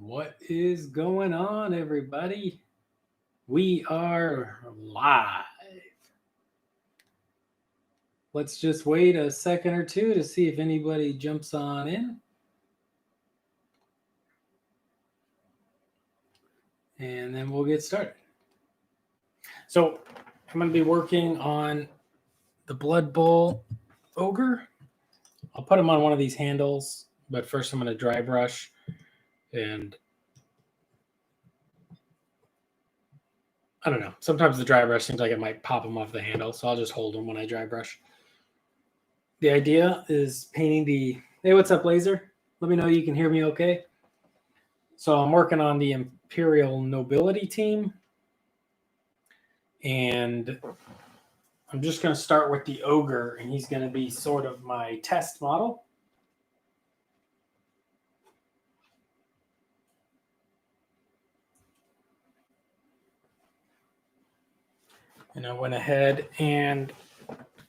What is going on, everybody? We are live. Let's just wait a second or two to see if anybody jumps on in. And then we'll get started. So, I'm going to be working on the Blood Bowl Ogre. I'll put him on one of these handles, but first I'm going to dry brush and I don't know. Sometimes the dry brush seems like it might pop them off the handle, so I'll just hold them when I dry brush. The idea is painting the... Hey, what's up, Laser? Let me know you can hear me okay. So I'm working on the Imperial Nobility team. And I'm just going to start with the Ogre, and he's going to be sort of my test model. And I went ahead and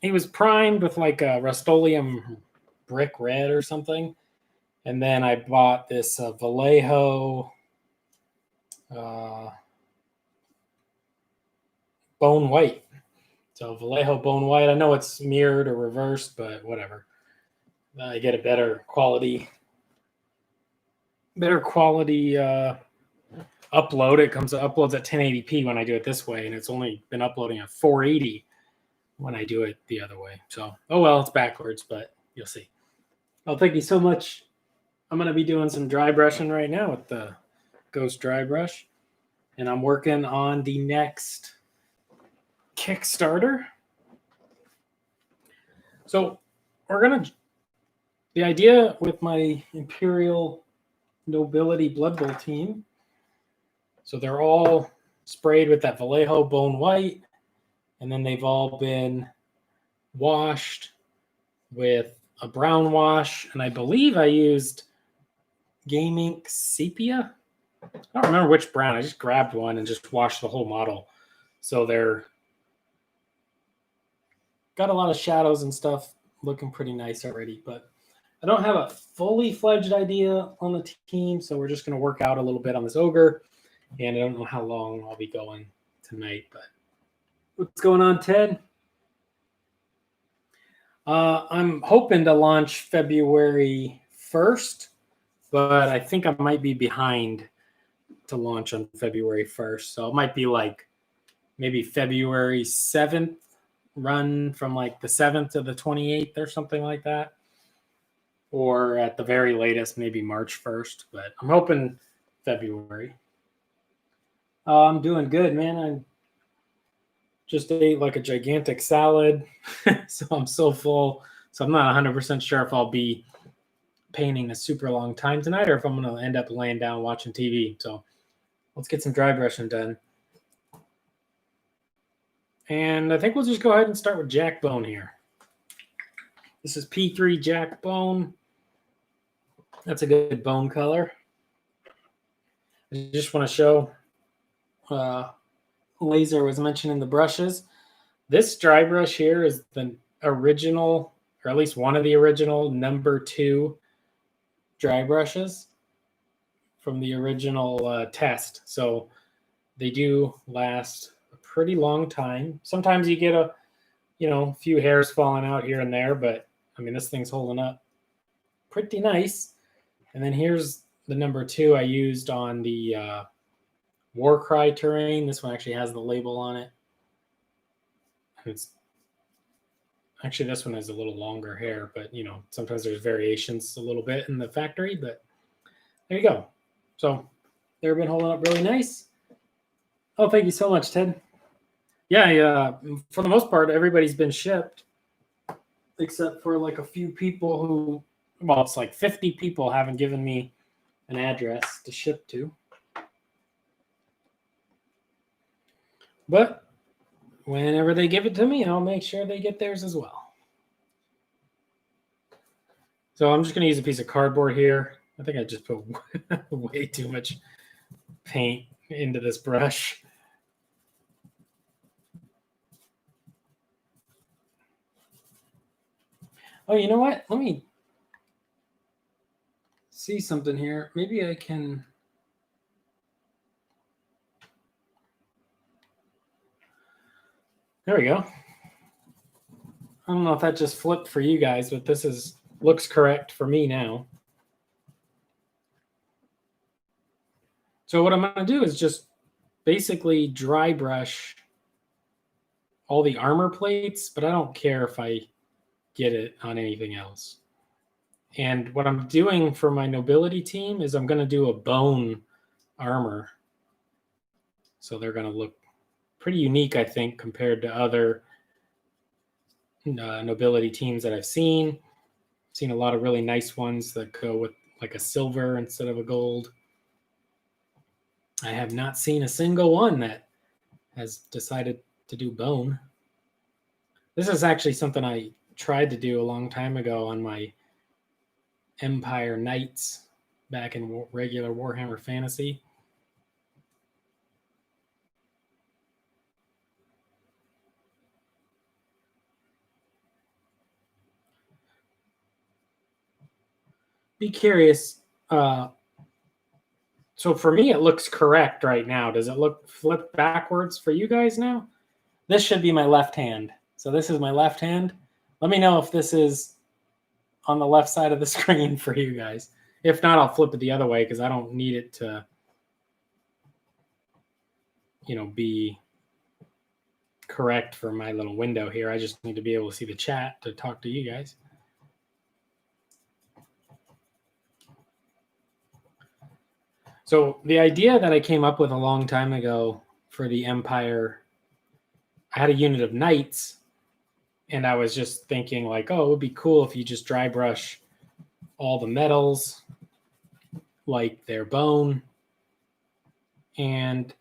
he was primed with like a Rust-Oleum brick red or something. And then I bought this Vallejo bone white. So Vallejo bone white. I know it's mirrored or reversed, but whatever. I get a better quality upload. It uploads at 1080p when I do it this way, and it's only been uploading at 480 when I do it the other way. So, oh well, it's backwards, but you'll see. Oh, thank you so much. I'm going to be doing some dry brushing right now with the Ghost Dry Brush, and I'm working on the next Kickstarter. So, the idea with my Imperial Nobility Blood Bowl team, so they're all sprayed with that Vallejo bone white, and then they've all been washed with a brown wash, and I believe I used Game Ink Sepia. I don't remember which brown. I just grabbed one and just washed the whole model. So they're got a lot of shadows and stuff, looking pretty nice already, but I don't have a fully fledged idea on the team, so we're just going to work out a little bit on this Ogre, and I don't know how long I'll be going tonight, but what's going on, Ted? I'm hoping to launch February 1st, but I think I might be behind to launch on February 1st, so it might be like maybe February 7th, run from like the 7th to the 28th or something like that. Or at the very latest, maybe March 1st, but I'm hoping February. I'm doing good, man. I just ate like a gigantic salad, so I'm so full. So I'm not 100% sure if I'll be painting a super long time tonight or if I'm going to end up laying down watching TV. So let's get some dry brushing done. And I think we'll just go ahead and start with Jack Bone here. This is P3 Jack Bone. That's a good bone color. I just want to show, Laser was mentioning the brushes. This dry brush here is the original, or at least one of the original number 2 dry brushes from the original test. So they do last a pretty long time. Sometimes you get a few hairs falling out here and there, but I mean, this thing's holding up pretty nice. And then here's the number 2 I used on the Warcry terrain. This one actually has the label on it. It's actually, this one has a little longer hair, but sometimes there's variations a little bit in the factory, but there you go. So they've been holding up really nice. Oh, thank you so much, Ted. Yeah, for the most part, everybody's been shipped, except for like a few people who, well, it's like 50 people haven't given me an address to ship to. But whenever they give it to me, I'll make sure they get theirs as well. So I'm just going to use a piece of cardboard here. I think I just put way too much paint into this brush. Oh, you know what? Let me see something here. Maybe I can There we go. I don't know if that just flipped for you guys, but this looks correct for me now. So what I'm going to do is just basically dry brush all the armor plates, but I don't care if I get it on anything else. And what I'm doing for my nobility team is I'm going to do a bone armor. So they're going to look pretty unique, I think, compared to other nobility teams that I've seen. I've seen a lot of really nice ones that go with like a silver instead of a gold. I have not seen a single one that has decided to do bone. This is actually something I tried to do a long time ago on my Empire Knights back in regular Warhammer Fantasy. Be curious. So for me, it looks correct right now. Does it look flipped backwards for you guys now? This should be my left hand. So this is my left hand. Let me know if this is on the left side of the screen for you guys. If not, I'll flip it the other way because I don't need it to, be correct for my little window here. I just need to be able to see the chat to talk to you guys. So the idea that I came up with a long time ago for the Empire, I had a unit of knights, and I was just thinking like, oh, it would be cool if you just dry brush all the metals, like their bone. And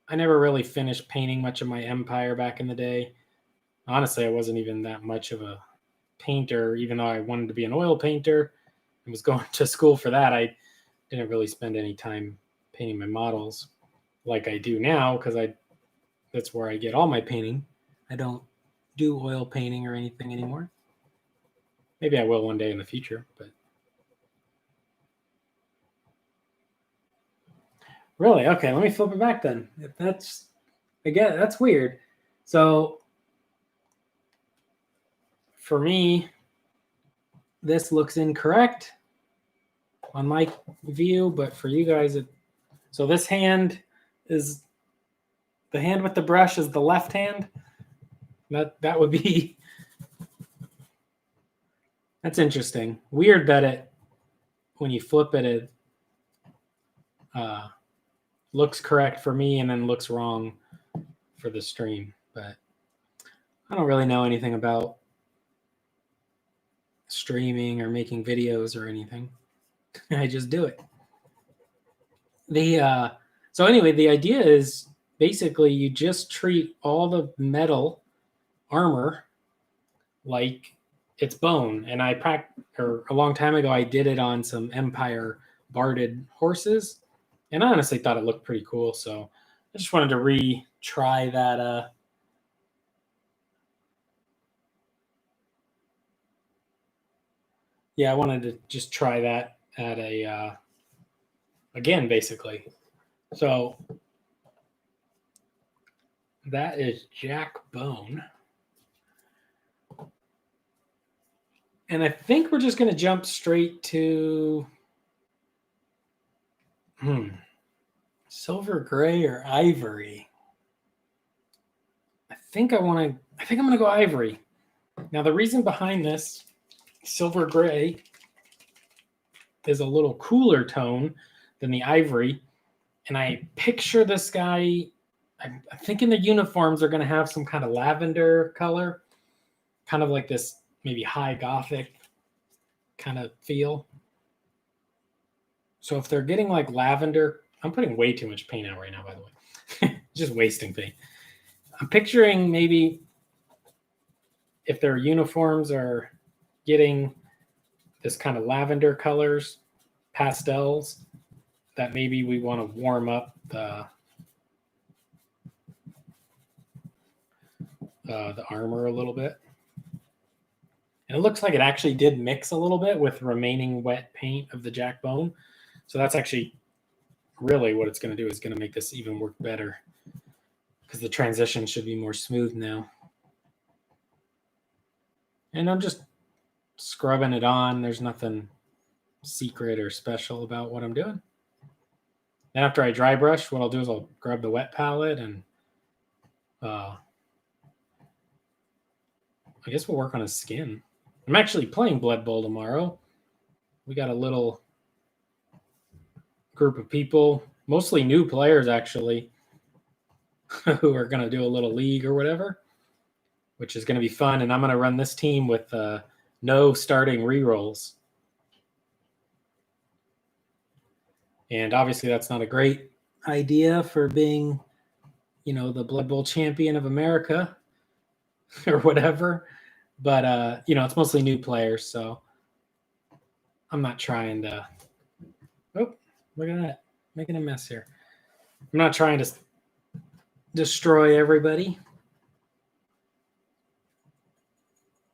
I never really finished painting much of my Empire back in the day. Honestly, I wasn't even that much of a painter, even though I wanted to be an oil painter and was going to school for that. I didn't really spend any time painting my models like I do now because that's where I get all my painting. I don't do oil painting or anything anymore. Maybe I will one day in the future, but really, okay, let me flip it back then. If that's weird. So for me, this looks incorrect on my view, but for you guys, so this hand is the hand with the brush is the left hand. That would be that's interesting. Weird that when you flip it looks correct for me and then looks wrong for the stream. But I don't really know anything about streaming or making videos or anything. I just do it. So anyway, the idea is basically you just treat all the metal armor like it's bone. And a long time ago, I did it on some Empire barded horses, and I honestly thought it looked pretty cool. So I just wanted to retry that. I wanted to just try that at again, basically. So that is Jack Bone. And I think we're just going to jump straight to silver gray or ivory. I think I'm going to go ivory. Now, the reason behind this, silver gray is a little cooler tone than the ivory. And I picture this guy, I'm thinking the uniforms are going to have some kind of lavender color, kind of like this maybe high Gothic kind of feel. So if they're getting like lavender, I'm putting way too much paint out right now, by the way. Just wasting paint. I'm picturing maybe if their uniforms are getting this kind of lavender colors, pastels, that maybe we want to warm up the armor a little bit. And it looks like it actually did mix a little bit with remaining wet paint of the Jack Bone. So that's actually really what it's going to do, is going to make this even work better. because the transition should be more smooth now. And I'm just scrubbing it on. There's nothing secret or special about what I'm doing. And after I dry brush, what I'll do is I'll grab the wet palette and I guess we'll work on his skin. I'm actually playing Blood Bowl tomorrow. We got a little group of people, mostly new players actually, who are going to do a little league or whatever, which is going to be fun. And I'm going to run this team with no starting rerolls. And obviously that's not a great idea for being, the Blood Bowl champion of America or whatever. But, it's mostly new players. So I'm not trying to, look at that, making a mess here. I'm not trying to destroy everybody.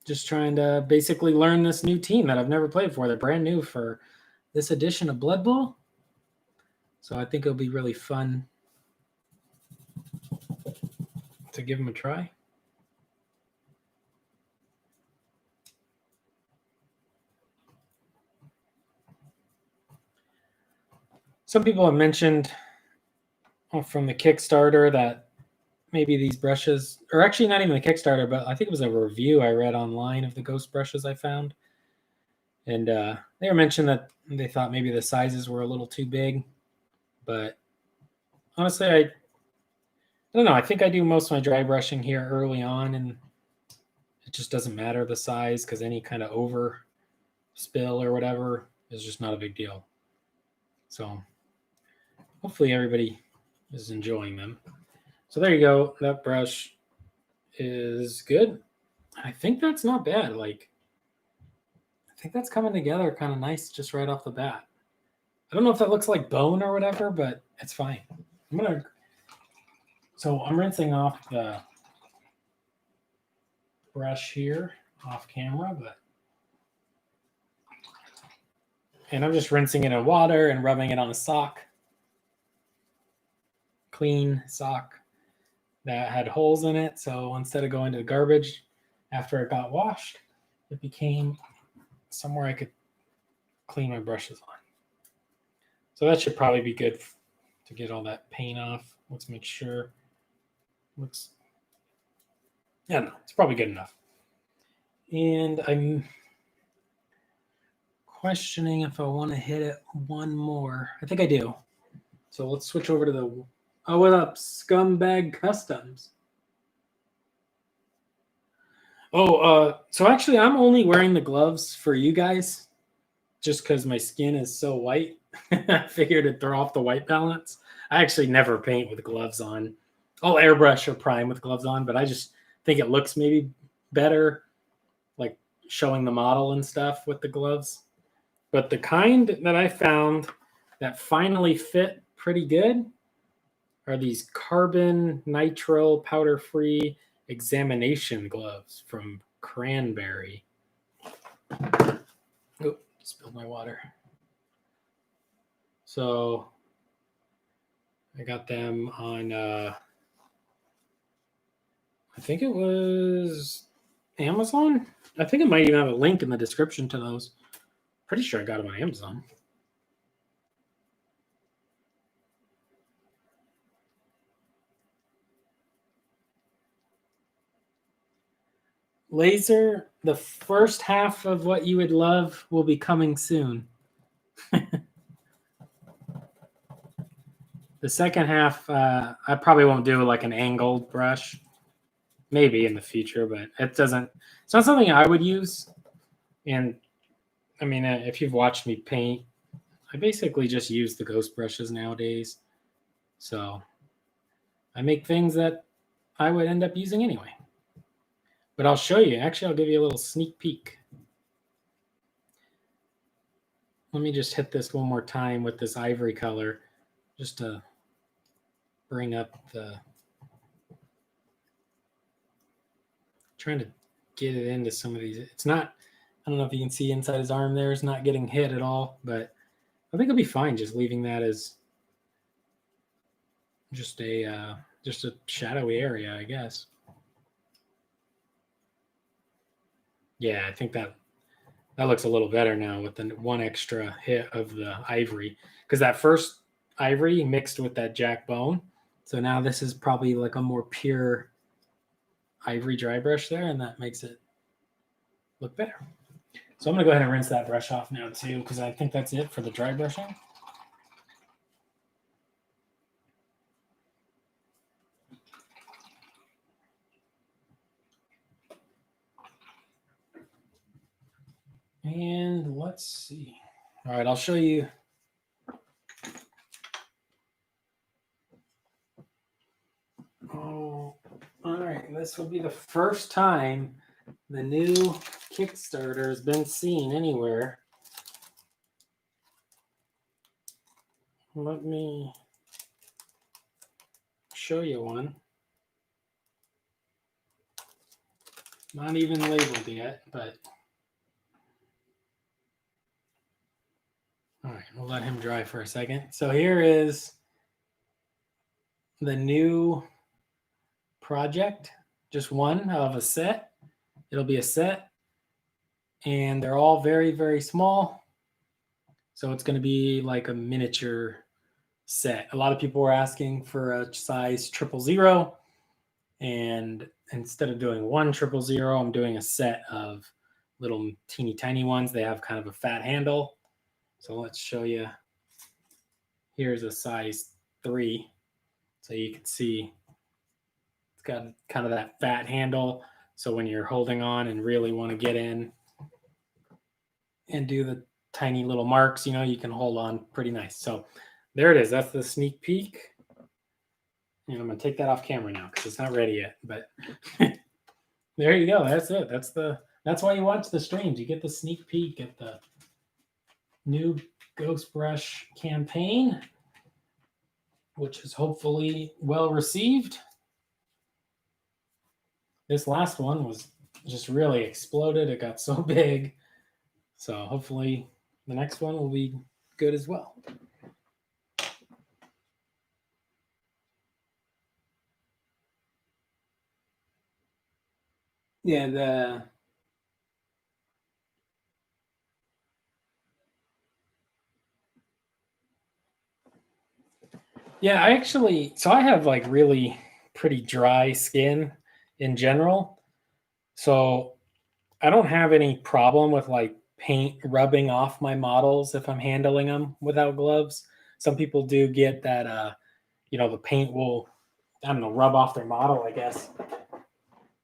Just trying to basically learn this new team that I've never played before. They're brand new for this edition of Blood Bowl. So I think it'll be really fun to give them a try. Some people have mentioned from the Kickstarter that maybe these brushes, or actually not even the Kickstarter, but I think it was a review I read online of the ghost brushes I found. And they were mentioned that they thought maybe the sizes were a little too big. But honestly, I don't know. I think I do most of my dry brushing here early on, and it just doesn't matter the size because any kind of over spill or whatever is just not a big deal. So hopefully everybody is enjoying them. So there you go. That brush is good. I think that's not bad. I think that's coming together kind of nice just right off the bat. I don't know if that looks like bone or whatever, but it's fine. So I'm rinsing off the brush here off camera, and I'm just rinsing it in water and rubbing it on a sock. Clean sock that had holes in it. So instead of going to the garbage after it got washed, it became somewhere I could clean my brushes on. So that should probably be good to get all that paint off. Let's make sure. It's probably good enough. And I'm questioning if I want to hit it one more. I think I do. So let's switch over to what up, Scumbag Customs? So actually I'm only wearing the gloves for you guys just because my skin is so white. I figured to throw off the white balance. I actually never paint with gloves on. I'll airbrush or prime with gloves on, but I just think it looks maybe better, like showing the model and stuff with the gloves. But the kind that I found that finally fit pretty good are these carbon nitrile powder-free examination gloves from Cranberry. Oh, spilled my water. So I got them on, I think it was Amazon. I think it might even have a link in the description to those. Pretty sure I got them on Amazon. Laser, the first half of what you would love will be coming soon. The second half, I probably won't do like an angled brush. Maybe in the future, but it's not something I would use. And I mean, if you've watched me paint, I basically just use the ghost brushes nowadays. So I make things that I would end up using anyway. But I'll show you. Actually, I'll give you a little sneak peek. Let me just hit this one more time with this ivory color just to bring up trying to get it into some of these. It's not, I don't know if you can see inside his arm there. It's not getting hit at all, but I think it'll be fine just leaving that as just a just a shadowy area, I guess. Yeah, I think that looks a little better now with the one extra hit of the ivory, because that first ivory mixed with that jack bone. So now this is probably like a more pure ivory dry brush there, and that makes it look better. So I'm going to go ahead and rinse that brush off now too, because I think that's it for the dry brushing. And let's see. All right, I'll show you. Oh, all right. This will be the first time the new Kickstarter has been seen anywhere. Let me show you one. Not even labeled yet, but all right, we'll let him dry for a second. So here is the new project, just one of a set. It'll be a set, and they're all very, very small. So it's going to be like a miniature set. A lot of people were asking for a size 000, and instead of doing 1 000, I'm doing a set of little teeny tiny ones. They have kind of a fat handle. So let's show you. Here's a size 3. So you can see it's got kind of that fat handle. So when you're holding on and really want to get in and do the tiny little marks, you can hold on pretty nice. So there it is. That's the sneak peek. And I'm going to take that off camera now because it's not ready yet. But there you go. That's it. That's why you watch the streams. You get the sneak peek at the new Ghost Brush campaign, which is hopefully well received. This last one was just really exploded. It got so big. So hopefully the next one will be good as well. Yeah, I have like really pretty dry skin in general. So I don't have any problem with like paint rubbing off my models if I'm handling them without gloves. Some people do get that, the paint will, I don't know, rub off their model, I guess.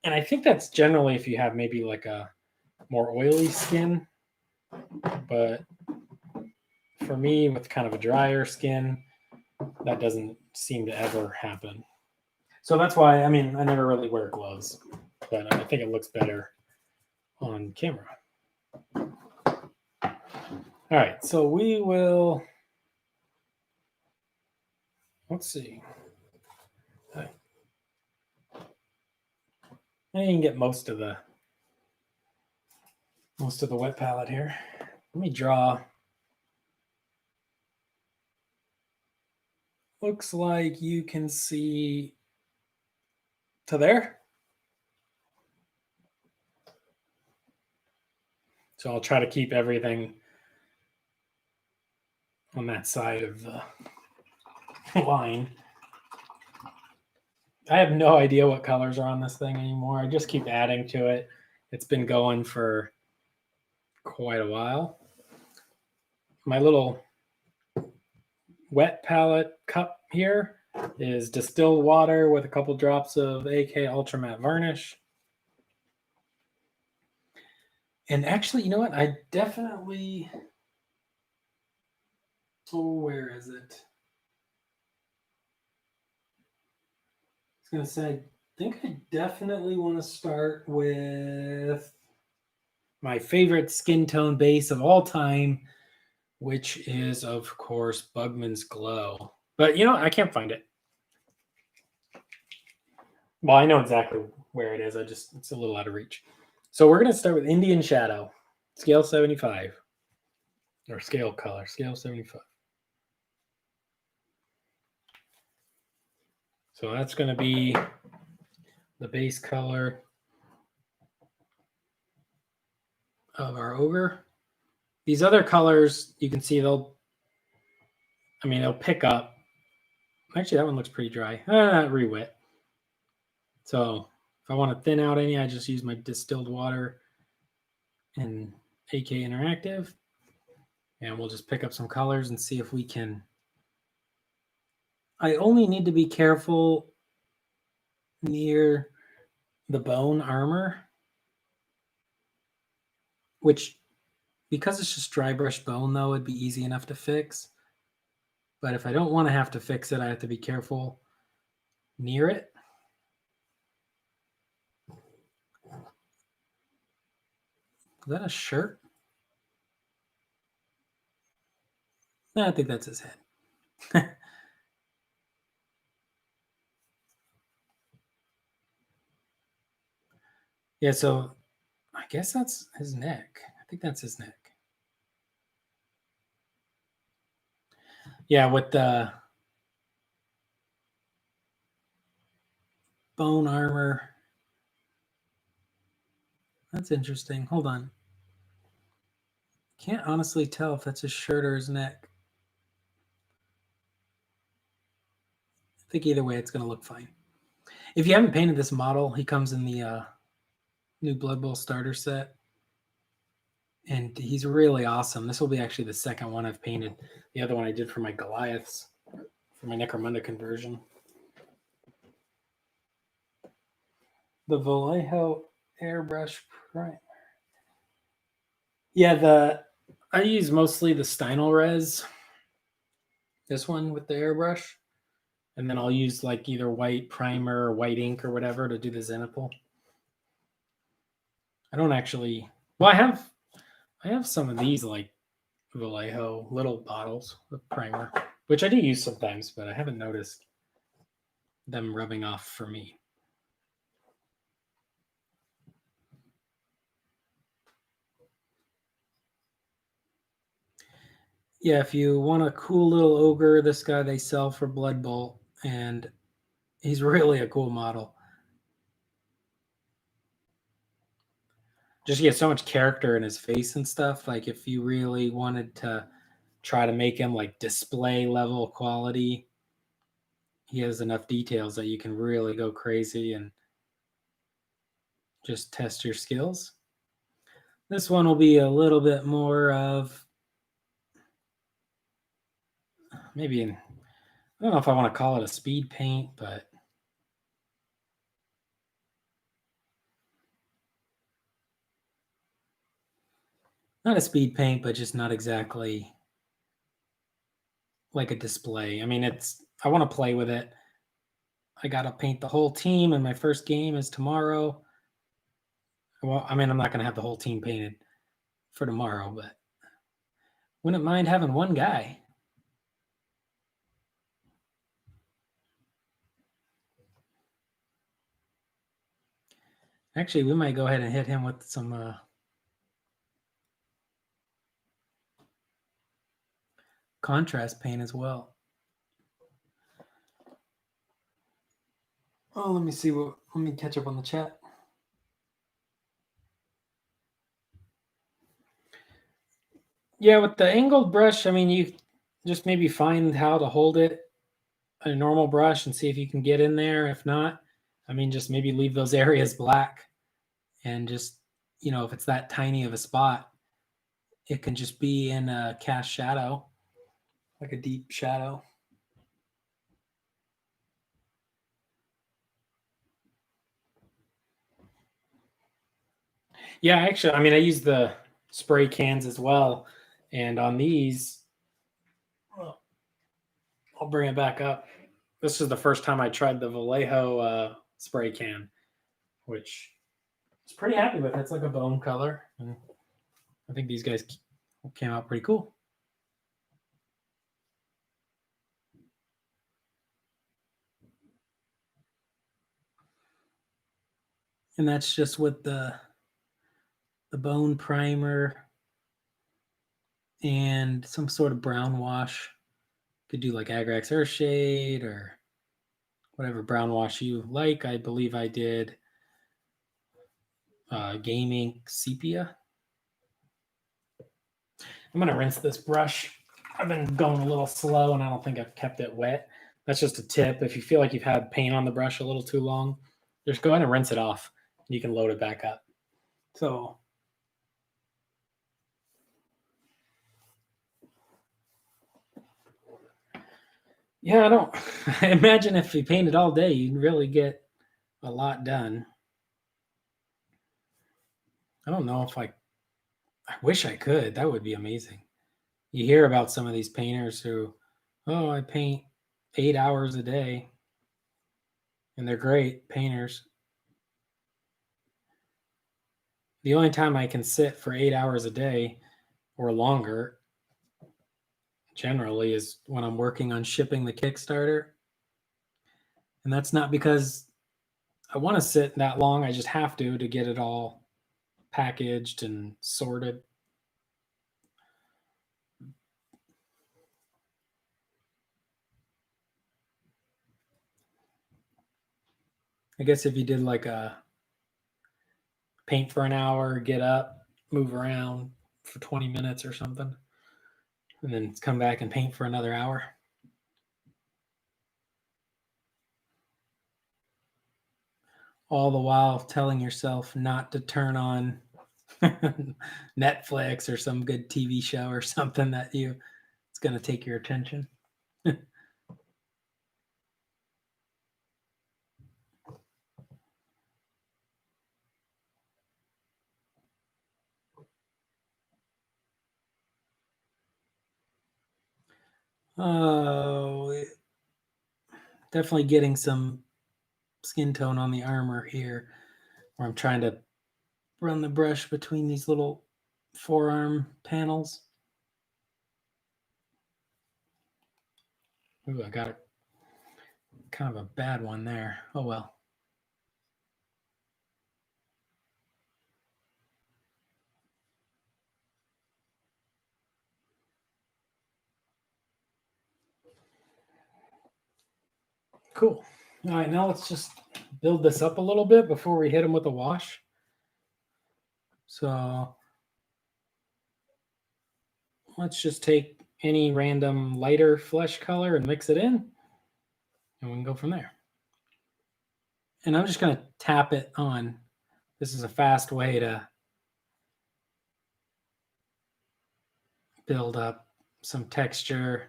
And I think that's generally if you have maybe like a more oily skin. But for me, with kind of a drier skin, that doesn't seem to ever happen. So that's why, I never really wear gloves, but I think it looks better on camera. All right, so we will, let's see. I can get most of the wet palette here. Let me draw. Looks like you can see to there. So I'll try to keep everything on that side of the line. I have no idea what colors are on this thing anymore. I just keep adding to it. It's been going for quite a while. My little wet palette cup here is distilled water with a couple drops of AK Ultra Matte Varnish. And actually, you know what? I definitely... Oh, where is it? I was going to say, I think I definitely want to start with my favorite skin tone base of all time, which is, of course, Bugman's Glow. But, I can't find it. Well, I know exactly where it is. It's a little out of reach. So we're going to start with Indian Shadow, scale 75. Or scale color, scale 75. So that's going to be the base color of our Ogre. These other colors, you can see they'll pick up. Actually, that one looks pretty dry. Re-wet. So if I want to thin out any, I just use my distilled water and AK Interactive. And we'll just pick up some colors and see if we can. I only need to be careful near the bone armor, which, because it's just dry brush bone, though, it'd be easy enough to fix. But if I don't want to have to fix it, I have to be careful near it. Is that a shirt? No, I think that's his head. Yeah, so I guess that's his neck. I think that's his neck. Yeah, with the bone armor. That's interesting. Hold on. Can't honestly tell if that's his shirt or his neck. I think either way, it's going to look fine. If you haven't painted this model, he comes in the new Blood Bowl starter set. And he's really awesome. This will be actually the second one I've painted. The other one I did for my Goliaths, for my Necromunda conversion. The Vallejo airbrush primer. Yeah, I use mostly the Steinelres. This one with the airbrush. And then I'll use like either white primer or white ink or whatever to do the Zenipal. I don't actually. Well, I have some of these like Vallejo little bottles of primer, which I do use sometimes, but I haven't noticed them rubbing off for me. Yeah, if you want a cool little ogre, this guy they sell for Blood Bowl, and he's really a cool model. Just he has so much character in his face and stuff. Like if you really wanted to try to make him like display level quality, he has enough details that you can really go crazy and just test your skills. This one will be a little bit more of maybe I don't know if I want to call it a speed paint, but not a speed paint, but just not exactly like a display. I mean, I want to play with it. I got to paint the whole team, and my first game is tomorrow. Well, I mean, I'm not going to have the whole team painted for tomorrow, but wouldn't mind having one guy. Actually, we might go ahead and hit him with some contrast paint as well. Oh, let me see let me catch up on the chat. Yeah, with the angled brush, I mean, you just maybe find how to hold it a normal brush and see if you can get in there. If not, I mean, just maybe leave those areas black and just, if it's that tiny of a spot, it can just be in a cast shadow, like a deep shadow. Yeah, actually, I mean, I use the spray cans as well. And on these, I'll bring it back up. This is the first time I tried the Vallejo spray can, which I was pretty happy with. It's like a bone color. And I think these guys came out pretty cool. And that's just with the bone primer and some sort of brown wash. Could do like Agrax Earthshade or whatever brown wash you like. I believe I did gaming sepia. I'm going to rinse this brush. I've been going a little slow and I don't think I've kept it wet. That's just a tip. If you feel like you've had paint on the brush a little too long, just go ahead and rinse it off. You can load it back up. So yeah, I imagine if you painted all day, you'd really get a lot done. I don't know if I wish I could. That would be amazing. You hear about some of these painters who, oh, I paint 8 hours a day, and they're great painters. The only time I can sit for 8 hours a day or longer generally is when I'm working on shipping the Kickstarter. And that's not because I want to sit that long. I just have to get it all packaged and sorted. I guess if you did like a paint for an hour, get up, move around for 20 minutes or something, and then come back and paint for another hour. All the while telling yourself not to turn on Netflix or some good TV show or something that it's going to take your attention. Oh, definitely getting some skin tone on the armor here, where I'm trying to run the brush between these little forearm panels. Ooh, I got kind of a bad one there. Oh well. Cool. All right, now let's just build this up a little bit before we hit them with a wash. So let's just take any random lighter flesh color and mix it in, and we can go from there. And I'm just going to tap it on. This is a fast way to build up some texture.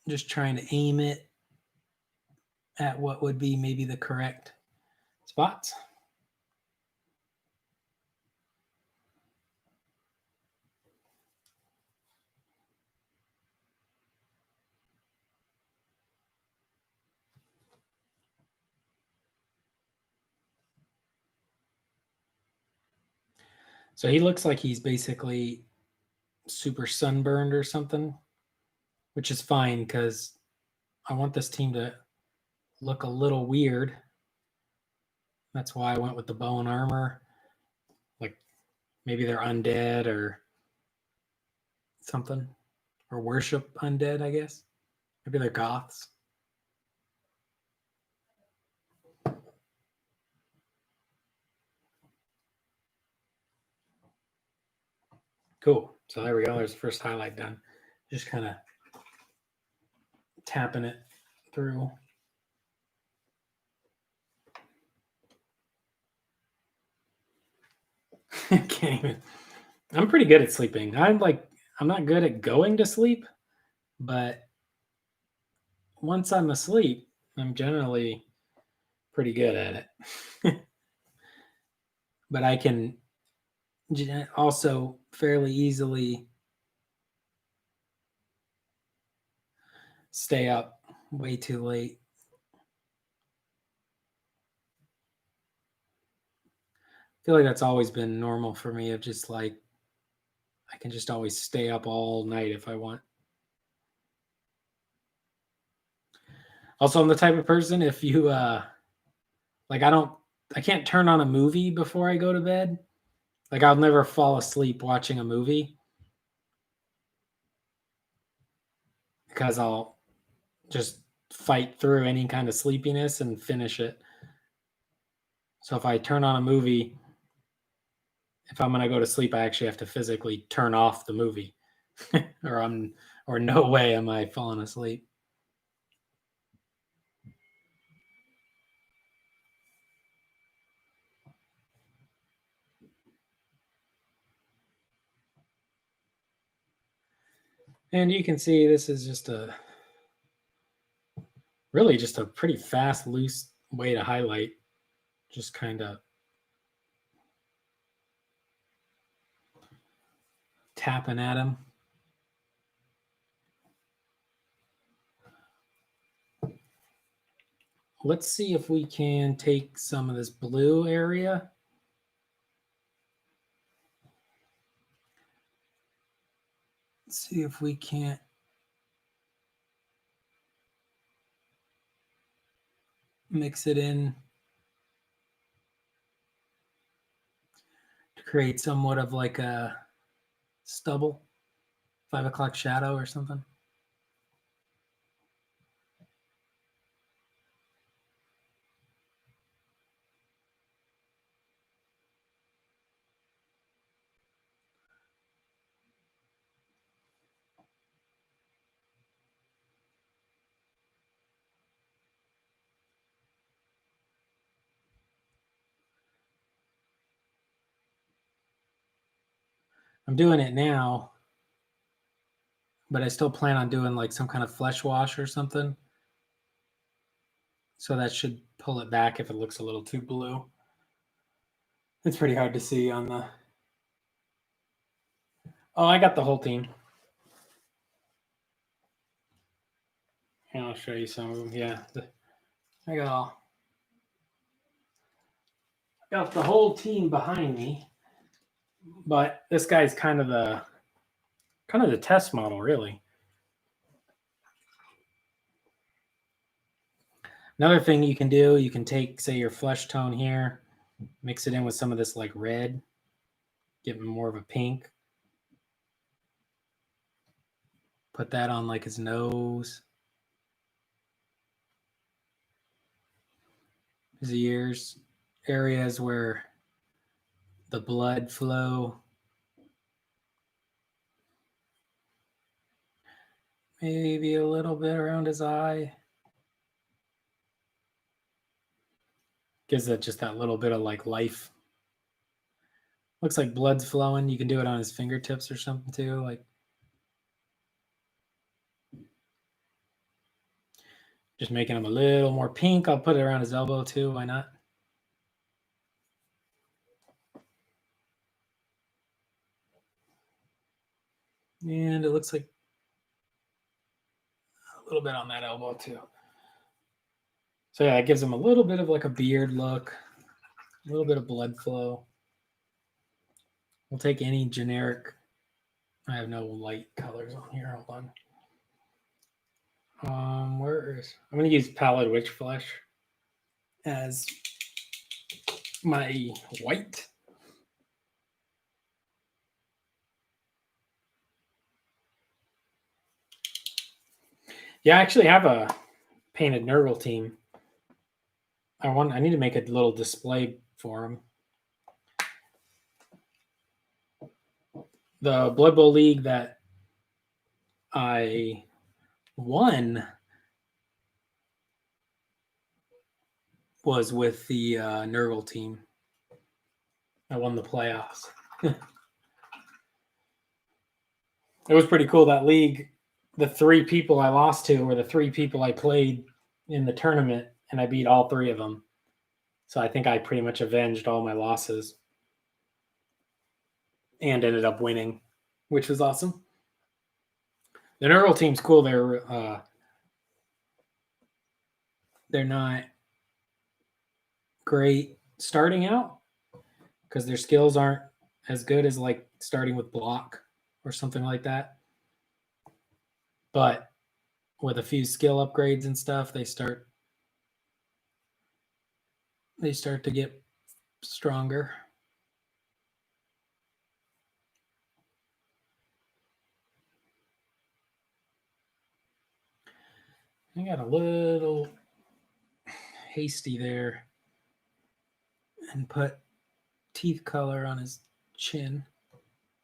Just trying to aim it at what would be maybe the correct spots. So he looks like he's basically super sunburned or something, which is fine because I want this team to look a little weird. That's why I went with the bone armor. Like maybe they're undead or something, or worship undead, I guess. Maybe they're goths. Cool. So there we go. There's the first highlight done. Just kind of tapping it through. Can't even. I'm pretty good at sleeping. I'm not good at going to sleep, but once I'm asleep, I'm generally pretty good at it. But I can also fairly easily stay up way too late. I feel like that's always been normal for me, of just like I can just always stay up all night if I want. Also, I'm the type of person, if you like I can't turn on a movie before I go to bed. Like I'll never fall asleep watching a movie. because I'll just fight through any kind of sleepiness and finish it. So if I turn on a movie, if I'm going to go to sleep, I actually have to physically turn off the movie or no way am I falling asleep. And you can see this is just really just a pretty fast, loose way to highlight. Just kind of tapping at them. Let's see if we can take some of this blue area. Let's see if we can't mix it in to create somewhat of like a stubble, 5 o'clock shadow or something. I'm doing it now, but I still plan on doing like some kind of flesh wash or something. So that should pull it back if it looks a little too blue. It's pretty hard to see on the... Oh, I got the whole team. And I'll show you some of them. Yeah, I got the whole team behind me. But this guy's kind of the test model, really. Another thing you can do, you can take, say, your flesh tone here, mix it in with some of this like red, give him more of a pink. Put that on like his nose, his ears, areas where the blood flow. Maybe a little bit around his eye. Gives it just that little bit of like life. Looks like blood's flowing. You can do it on his fingertips or something too. Like just making him a little more pink. I'll put it around his elbow too. Why not? And it looks like a little bit on that elbow too. So yeah, it gives him a little bit of like a beard look, a little bit of blood flow. We'll take any generic. I have no light colors on here. Hold on. Where is... I'm going to use Pallid Witch Flesh as my white. Yeah, I actually have a painted Nurgle team. I need to make a little display for him. The Blood Bowl League that I won was with the Nurgle team. I won the playoffs. It was pretty cool, that league. The 3 people I lost to were the 3 people I played in the tournament, and I beat all 3 of them. So I think I pretty much avenged all my losses and ended up winning, which was awesome. The Nurgle team's cool. They're not great starting out because their skills aren't as good as like starting with block or something like that. But with a few skill upgrades and stuff, they start to get stronger. I got a little hasty there and put teeth color on his chin,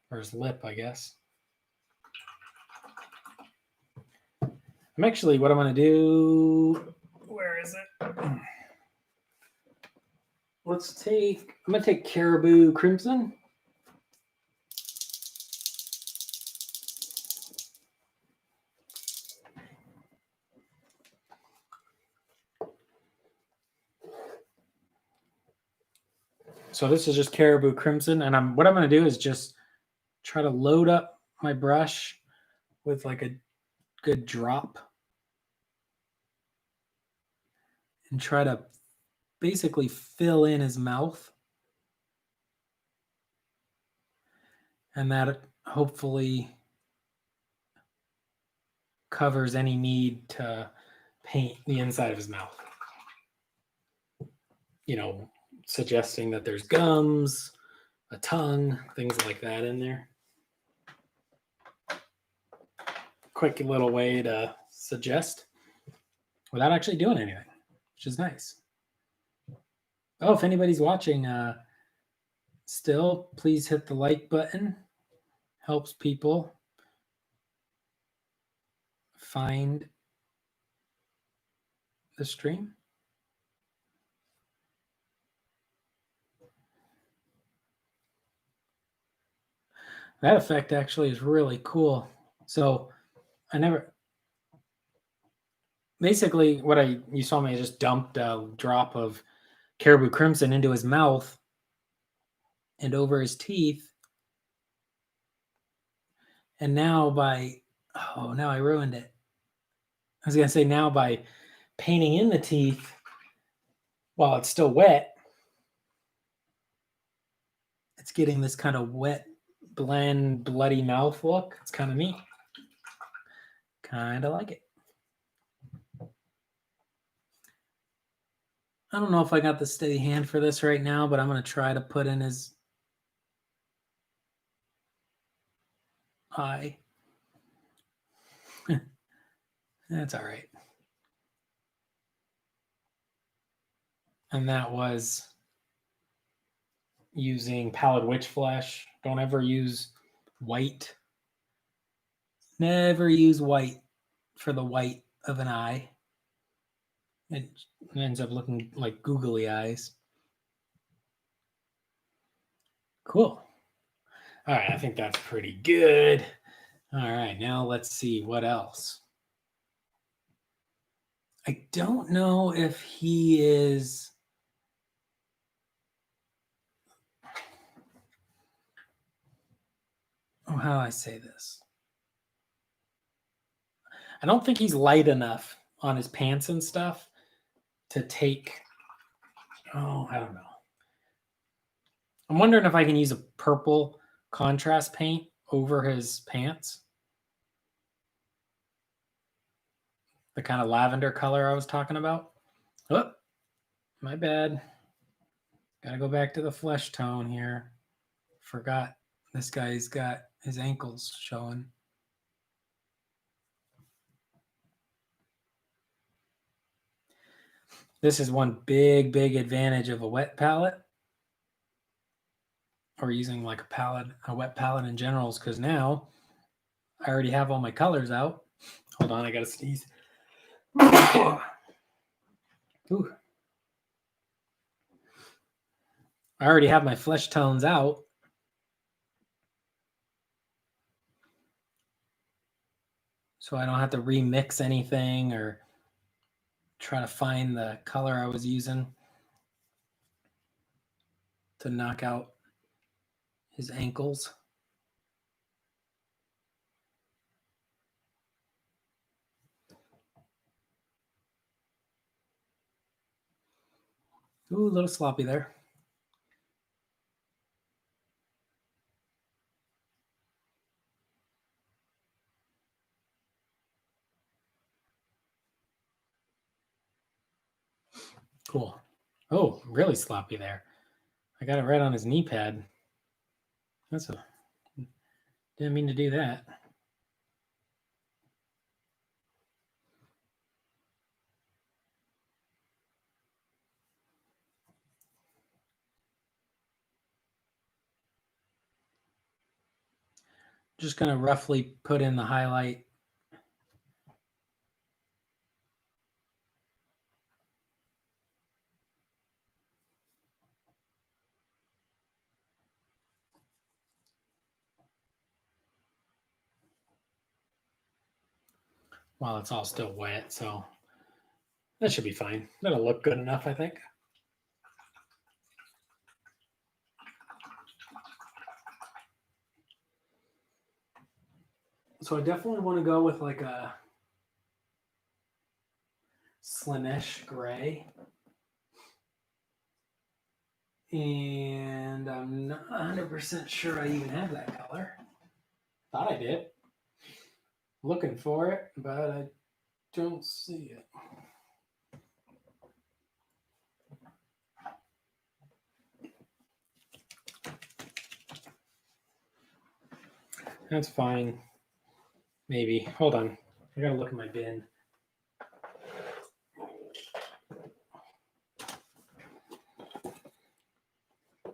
or his lip, I guess. I'm actually, what I'm going to do, where is it? I'm going to take Caribou Crimson. So this is just Caribou Crimson, and what I'm going to do is just try to load up my brush with like a good drop and try to basically fill in his mouth, and that hopefully covers any need to paint the inside of his mouth. You know, suggesting that there's gums, a tongue, things like that in there. Quick little way to suggest without actually doing anything, which is nice. Oh, if anybody's watching still, please hit the like button. Helps people find the stream. That effect actually is really cool. So basically what you saw me, I just dumped a drop of Caribou Crimson into his mouth and over his teeth. And now now I ruined it. I was going to say, now by painting in the teeth while it's still wet, it's getting this kind of wet, bland, bloody mouth look. It's kind of neat. Kind of like it. I don't know if I got the steady hand for this right now, but I'm going to try to put in his eye. That's all right. And that was using Pallid Witch Flesh. Don't ever use white. Never use white for the white of an eye. It ends up looking like googly eyes. Cool. All right, I think that's pretty good. All right, now let's see what else. I don't know if he is... Oh, how do I say this? I don't think he's light enough on his pants and stuff to take... Oh, I don't know. I'm wondering if I can use a purple contrast paint over his pants. The kind of lavender color I was talking about. Oh, my bad. Gotta go back to the flesh tone here. Forgot this guy's got his ankles showing. This is one big advantage of a wet palette, or using like a wet palette in general, is because now I already have all my colors out. Hold on, I gotta sneeze. Ooh. I already have my flesh tones out. So I don't have to remix anything or try to find the color I was using to knock out his ankles. Ooh, a little sloppy there. Cool. Oh, really sloppy there. I got it right on his knee pad. Didn't mean to do that. Just going to roughly put in the highlight. While it's all still wet, so that should be fine. That'll look good enough, I think. So I definitely want to go with like a Slanesh gray. And I'm not 100% sure I even have that color. Thought I did. Looking for it, but I don't see it. That's fine. Maybe. Hold on. I gotta look at my bin.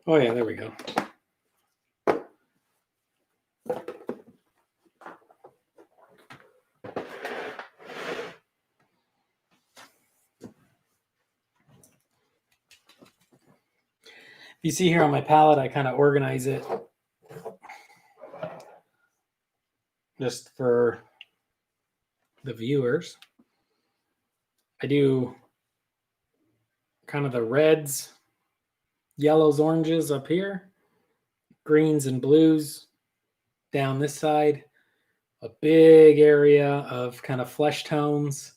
Oh yeah, there we go. If you see here on my palette, I kind of organize it just for the viewers. I do kind of the reds, yellows, oranges up here, greens and blues down this side, a big area of kind of flesh tones,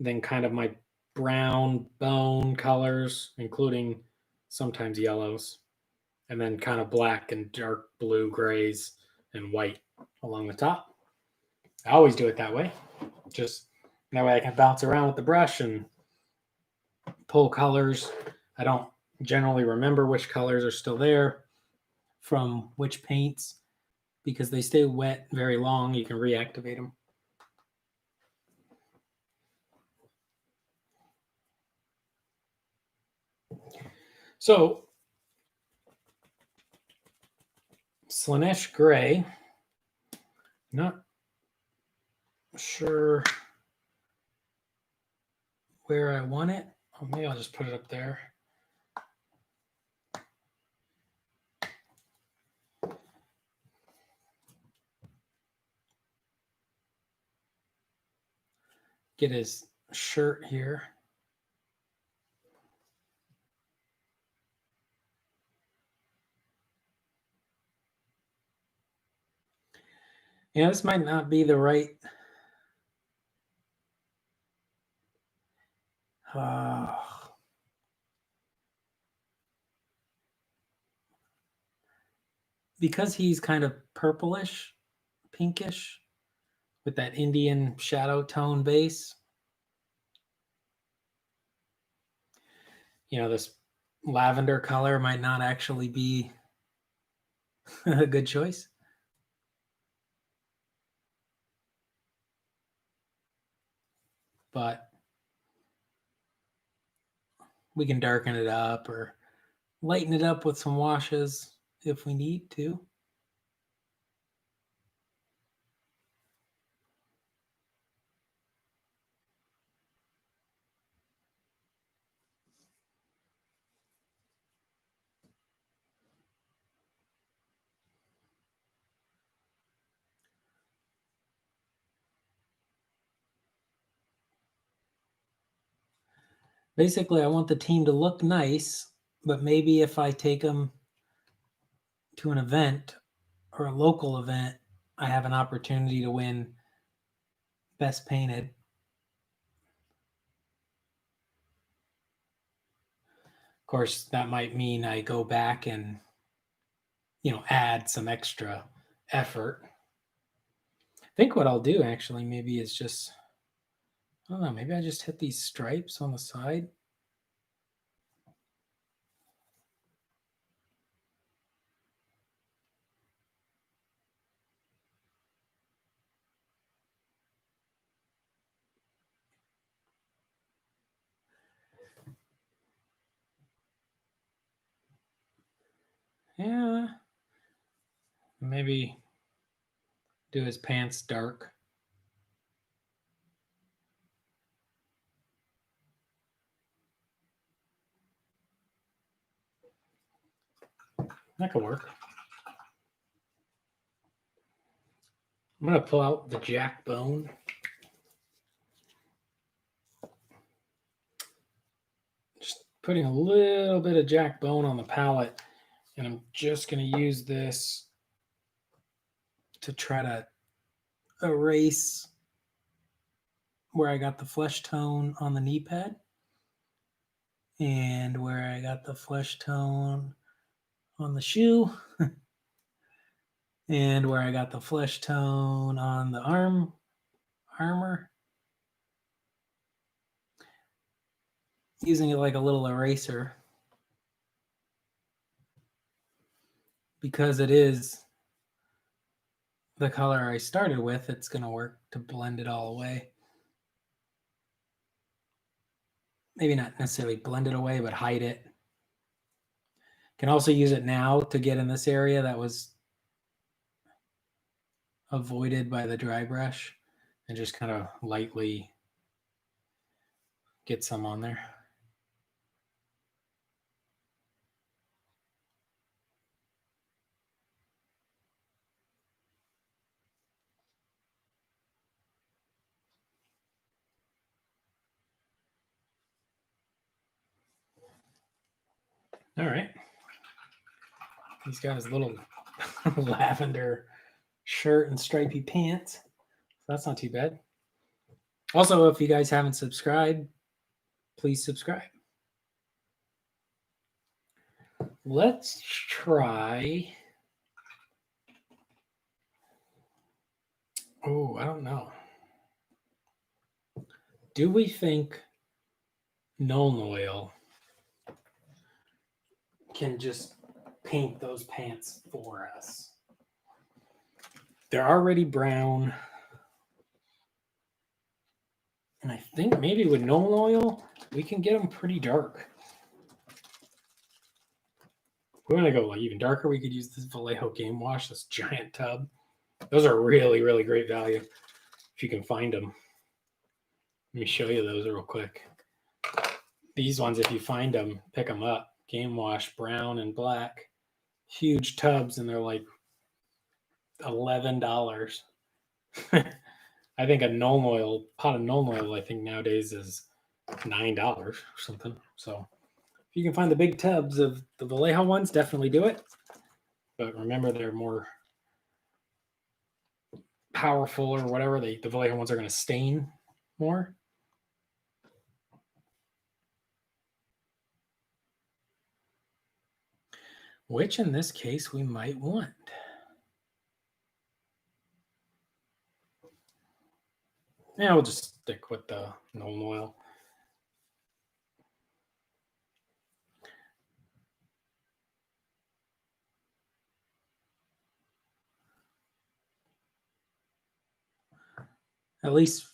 then kind of my brown bone colors, including sometimes yellows, and then kind of black and dark blue, grays, and white along the top. I always do it that way. Just that way I can bounce around with the brush and pull colors. I don't generally remember which colors are still there from which paints because they stay wet very long. You can reactivate them. So Slanesh gray, not sure where I want it. Oh, maybe I'll just put it up there. Get his shirt here. Yeah, this might not be the right. Because he's kind of purplish, pinkish, with that Indian shadow tone base. You know, this lavender color might not actually be a good choice. But we can darken it up or lighten it up with some washes if we need to. Basically, I want the team to look nice, but maybe if I take them to an event or a local event, I have an opportunity to win best painted. Of course, that might mean I go back and, add some extra effort. I think what I'll do actually maybe is just, I don't know, maybe I just hit these stripes on the side. Yeah, maybe do his pants dark. That could work. I'm going to pull out the jack bone. Just putting a little bit of jack bone on the palette, and I'm just going to use this to try to erase where I got the flesh tone on the knee pad and where I got the flesh tone on the shoe and where I got the flesh tone on the armor. Using it like a little eraser because it is the color I started with. It's going to work to blend it all away. Maybe not necessarily blend it away, but hide it. Can also use it now to get in this area that was avoided by the dry brush and just kind of lightly get some on there. All right. He's got his little lavender shirt and stripy pants. So that's not too bad. Also, if you guys haven't subscribed, please subscribe. Let's try. Oh, I don't know. Do we think Nuln Oil can just paint those pants for us? They're already brown. And I think maybe with Nuln Oil, we can get them pretty dark. If we want to go like even darker, we could use this Vallejo Game Wash, this giant tub. Those are really, really great value if you can find them. Let me show you those real quick. These ones, if you find them, pick them up. Game Wash, brown and black. Huge tubs, and they're like $11. I think a Nuln Oil, pot of Nuln Oil, I think nowadays is $9 or something. So if you can find the big tubs of the Vallejo ones, definitely do it. But remember, they're more powerful or whatever. The Vallejo ones are going to stain more. Which in this case we might want. Yeah, we'll just stick with the Nuln Oil. At least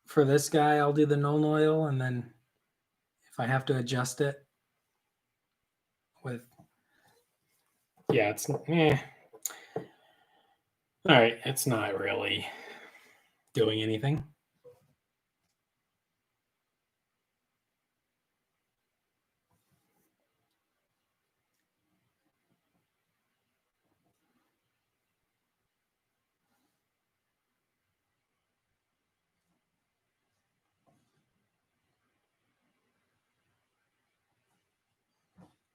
for this guy, I'll do the Nuln Oil, and then if I have to adjust it with, yeah, it's all right. It's not really doing anything.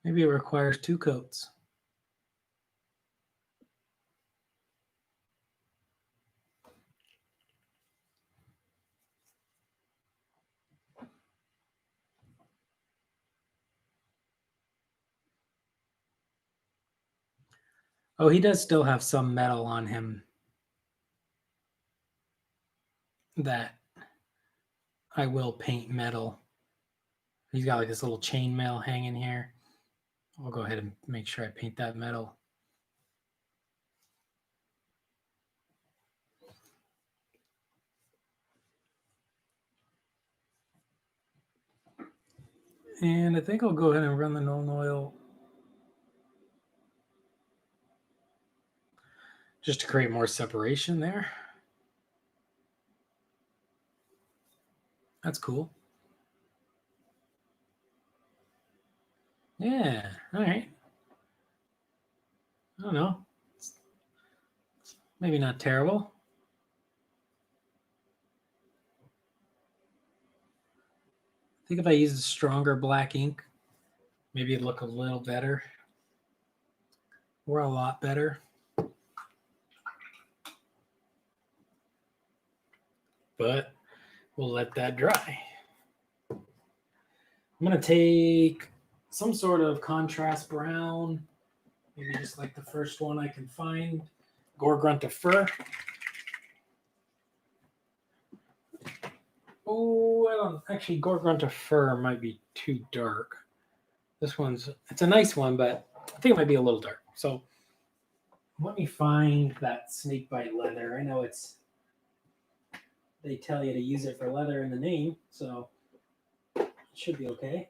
Maybe it requires 2 coats. Oh, he does still have some metal on him that I will paint metal. He's got like this little chainmail hanging here. I'll go ahead and make sure I paint that metal. And I think I'll go ahead and run the Nuln Oil just to create more separation there. That's cool. Yeah, all right. I don't know. Maybe not terrible. I think if I used stronger black ink, maybe it'd look a little better. Or a lot better. But we'll let that dry. I'm going to take some sort of contrast brown, maybe just like the first one I can find, Gore Grunt of Fur. Oh, I don't actually. Gore Grunt of Fur might be too dark. This it's a nice one, but I think it might be a little dark. So let me find that snakebite leather. I know they tell you to use it for leather in the name, so it should be okay.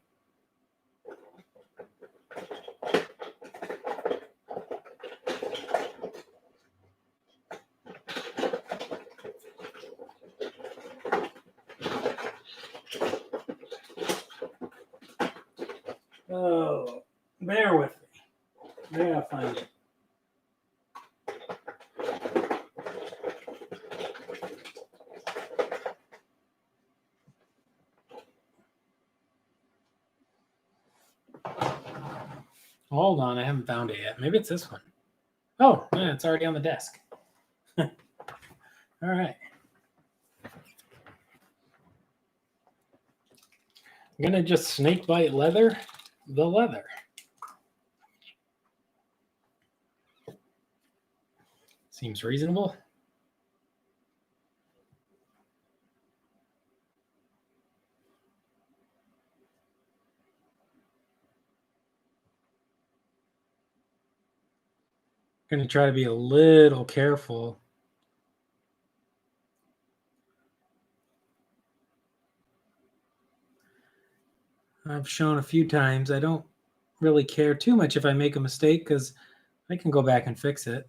Oh, bear with me. I gotta find it. Hold on, I haven't found it yet. Maybe it's this one. Oh, yeah, it's already on the desk. All right. I'm gonna just snakebite leather the leather. Seems reasonable. I'm gonna try to be a little careful. I've shown a few times. I don't really care too much if I make a mistake because I can go back and fix it.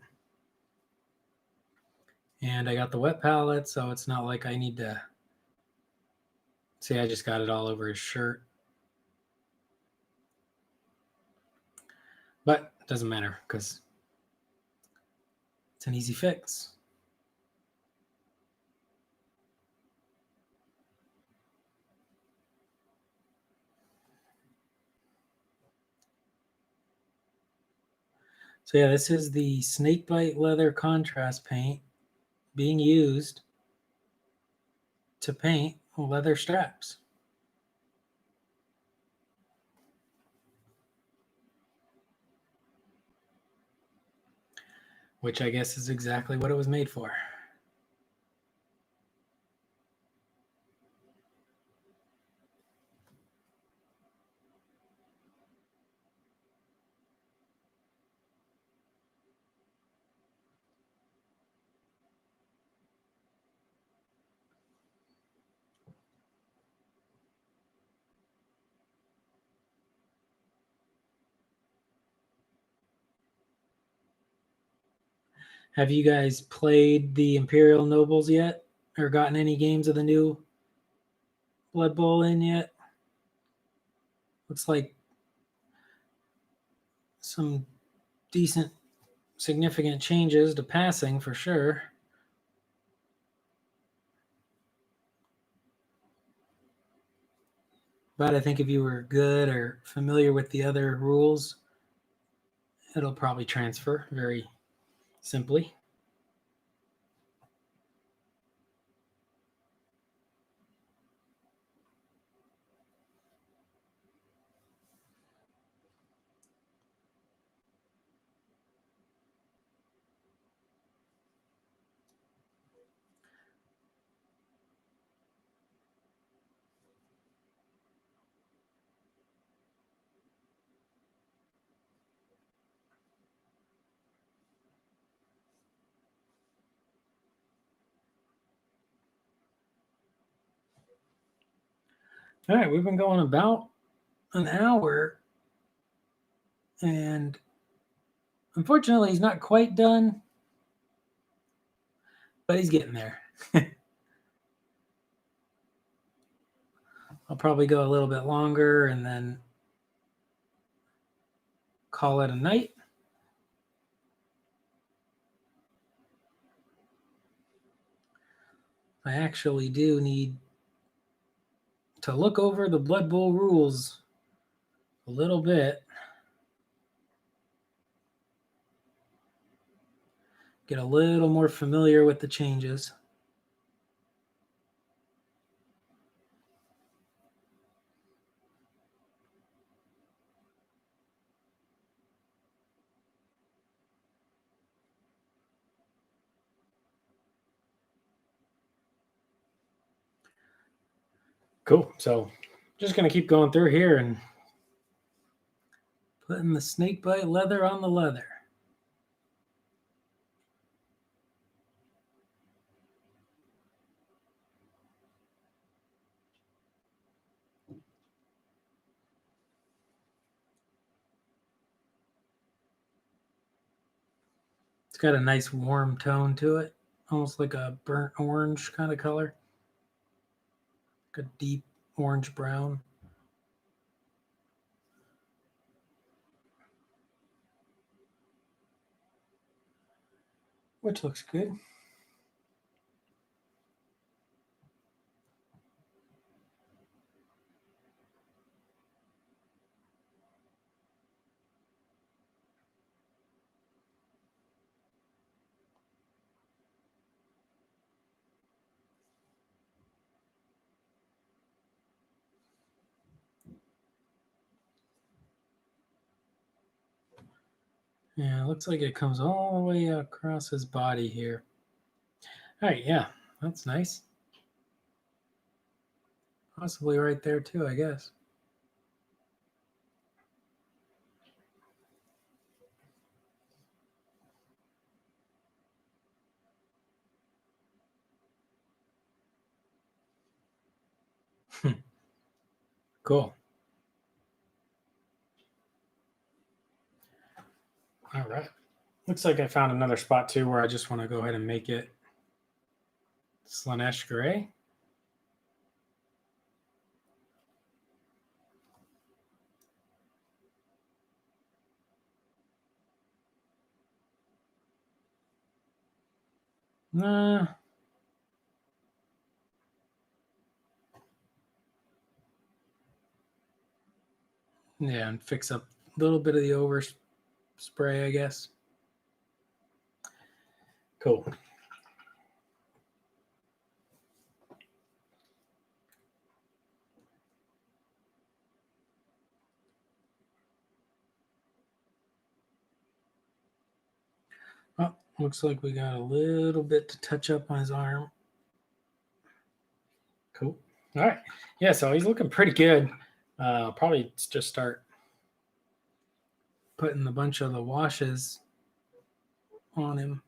And I got the wet palette, so it's not like I need to see. I just got it all over his shirt. But it doesn't matter because it's an easy fix. So yeah, this is the snakebite leather contrast paint being used to paint leather straps. Which I guess is exactly what it was made for. Have you guys played the Imperial Nobles yet? Or gotten any games of the new Blood Bowl in yet? Looks like some decent, significant changes to passing for sure. But I think if you were good or familiar with the other rules, it'll probably transfer very simply. All right, we've been going about an hour, and unfortunately, he's not quite done. but he's getting there. I'll probably go a little bit longer and then call it a night. I actually do need to look over the Blood Bowl rules a little bit. Get a little more familiar with the changes. Cool. So just going to keep going through here and putting the snakebite leather on the leather. It's got a nice warm tone to it, almost like a burnt orange kind of color. Like a deep orange brown. Which looks good. Yeah, it looks like it comes all the way across his body here. All right, yeah, that's nice. Possibly right there too, I guess. Cool. All right. Looks like I found another spot too where I just want to go ahead and make it Slanesh gray. Nah. Yeah, and fix up a little bit of the overspray, I guess. Cool. Oh, looks like we got a little bit to touch up on his arm. Cool. All right. Yeah, so he's looking pretty good. Probably just start putting a bunch of the washes on him.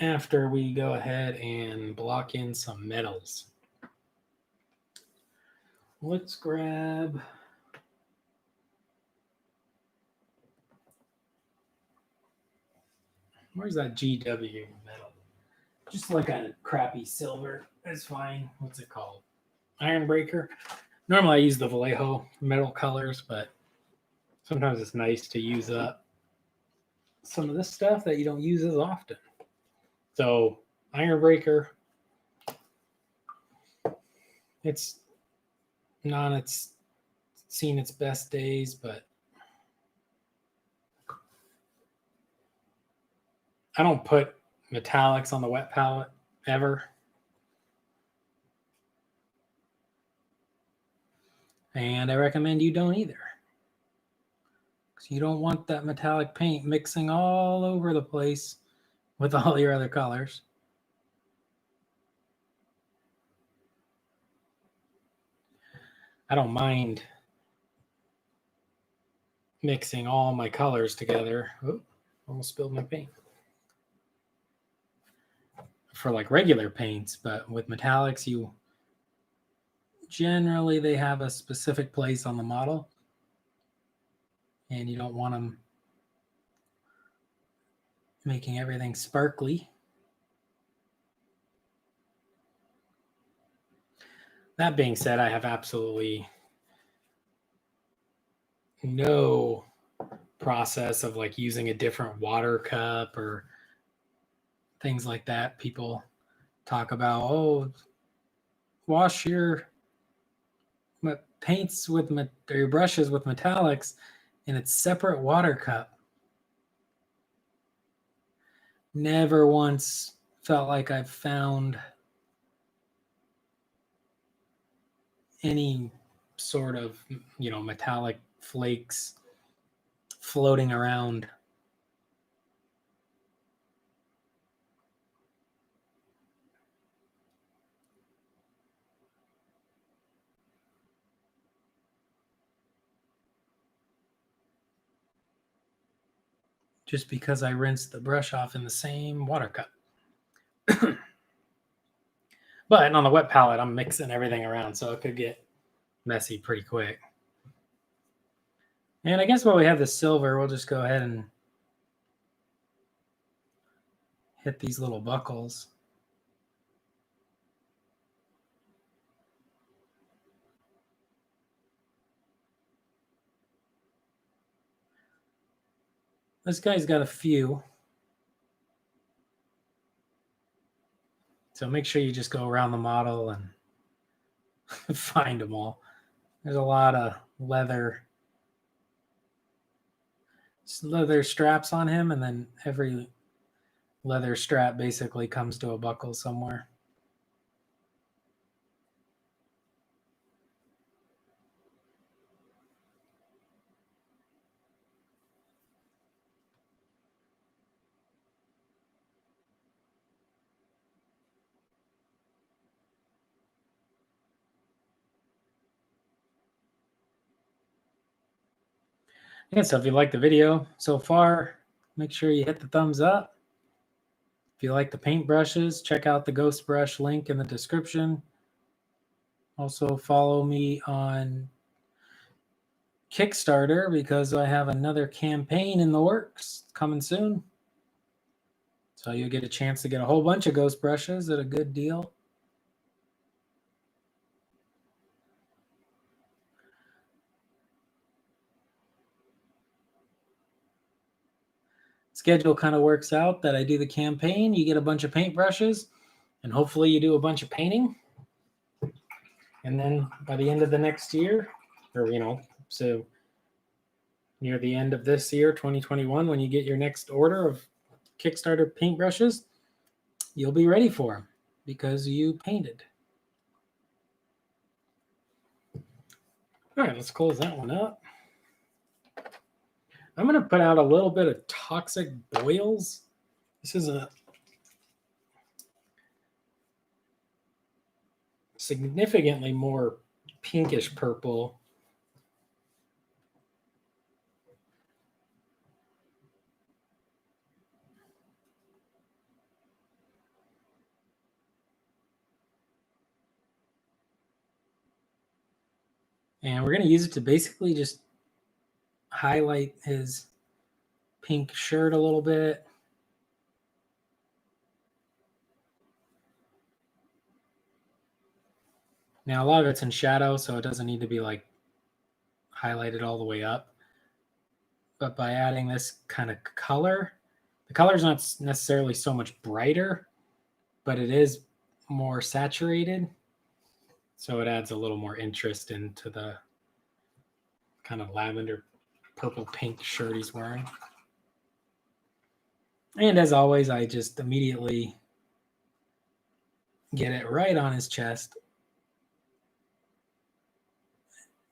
After we go ahead and block in some metals. Let's grab where's that GW metal? Just like a crappy silver. That's fine. What's it called? Iron Breaker. Normally I use the Vallejo metal colors, but sometimes it's nice to use up some of this stuff that you don't use as often. So Iron Breaker, it's seen its best days, but I don't put metallics on the wet palette ever. And I recommend you don't either. Because you don't want that metallic paint mixing all over the place with all your other colors. I don't mind mixing all my colors together. Oop, almost spilled my paint. For like regular paints, but with metallics, you generally they have a specific place on the model, and you don't want them making everything sparkly. That being said, I have absolutely no process of like using a different water cup or things like that. People talk about, oh, wash your paints with or your brushes with metallics in its separate water cup. Never once felt like I've found any sort of, metallic flakes floating around. Just because I rinsed the brush off in the same water cup. But on the wet palette, I'm mixing everything around, so it could get messy pretty quick. And I guess while we have the silver, we'll just go ahead and hit these little buckles. This guy's got a few. So make sure you just go around the model and find them all. There's a lot of leather straps on him, and then every leather strap basically comes to a buckle somewhere. Yeah, so if you like the video so far, make sure you hit the thumbs up. If you like the paintbrushes, check out the Ghost Brush link in the description. Also follow me on Kickstarter because I have another campaign in the works coming soon. So you'll get a chance to get a whole bunch of Ghost Brushes at a good deal. Schedule kind of works out that I do the campaign, you get a bunch of paintbrushes, and hopefully you do a bunch of painting. And then by the end of the next year, or so near the end of this year, 2021, when you get your next order of Kickstarter paintbrushes, you'll be ready for them because you painted. All right, let's close that one up. I'm going to put out a little bit of Toxic Boils. This is a significantly more pinkish purple. And we're going to use it to basically just highlight his pink shirt a little bit. Now, a lot of it's in shadow, so it doesn't need to be like highlighted all the way up. But by adding this kind of color, the color is not necessarily so much brighter, but it is more saturated. So it adds a little more interest into the kind of lavender purple pink shirt he's wearing. And as always, I just immediately get it right on his chest.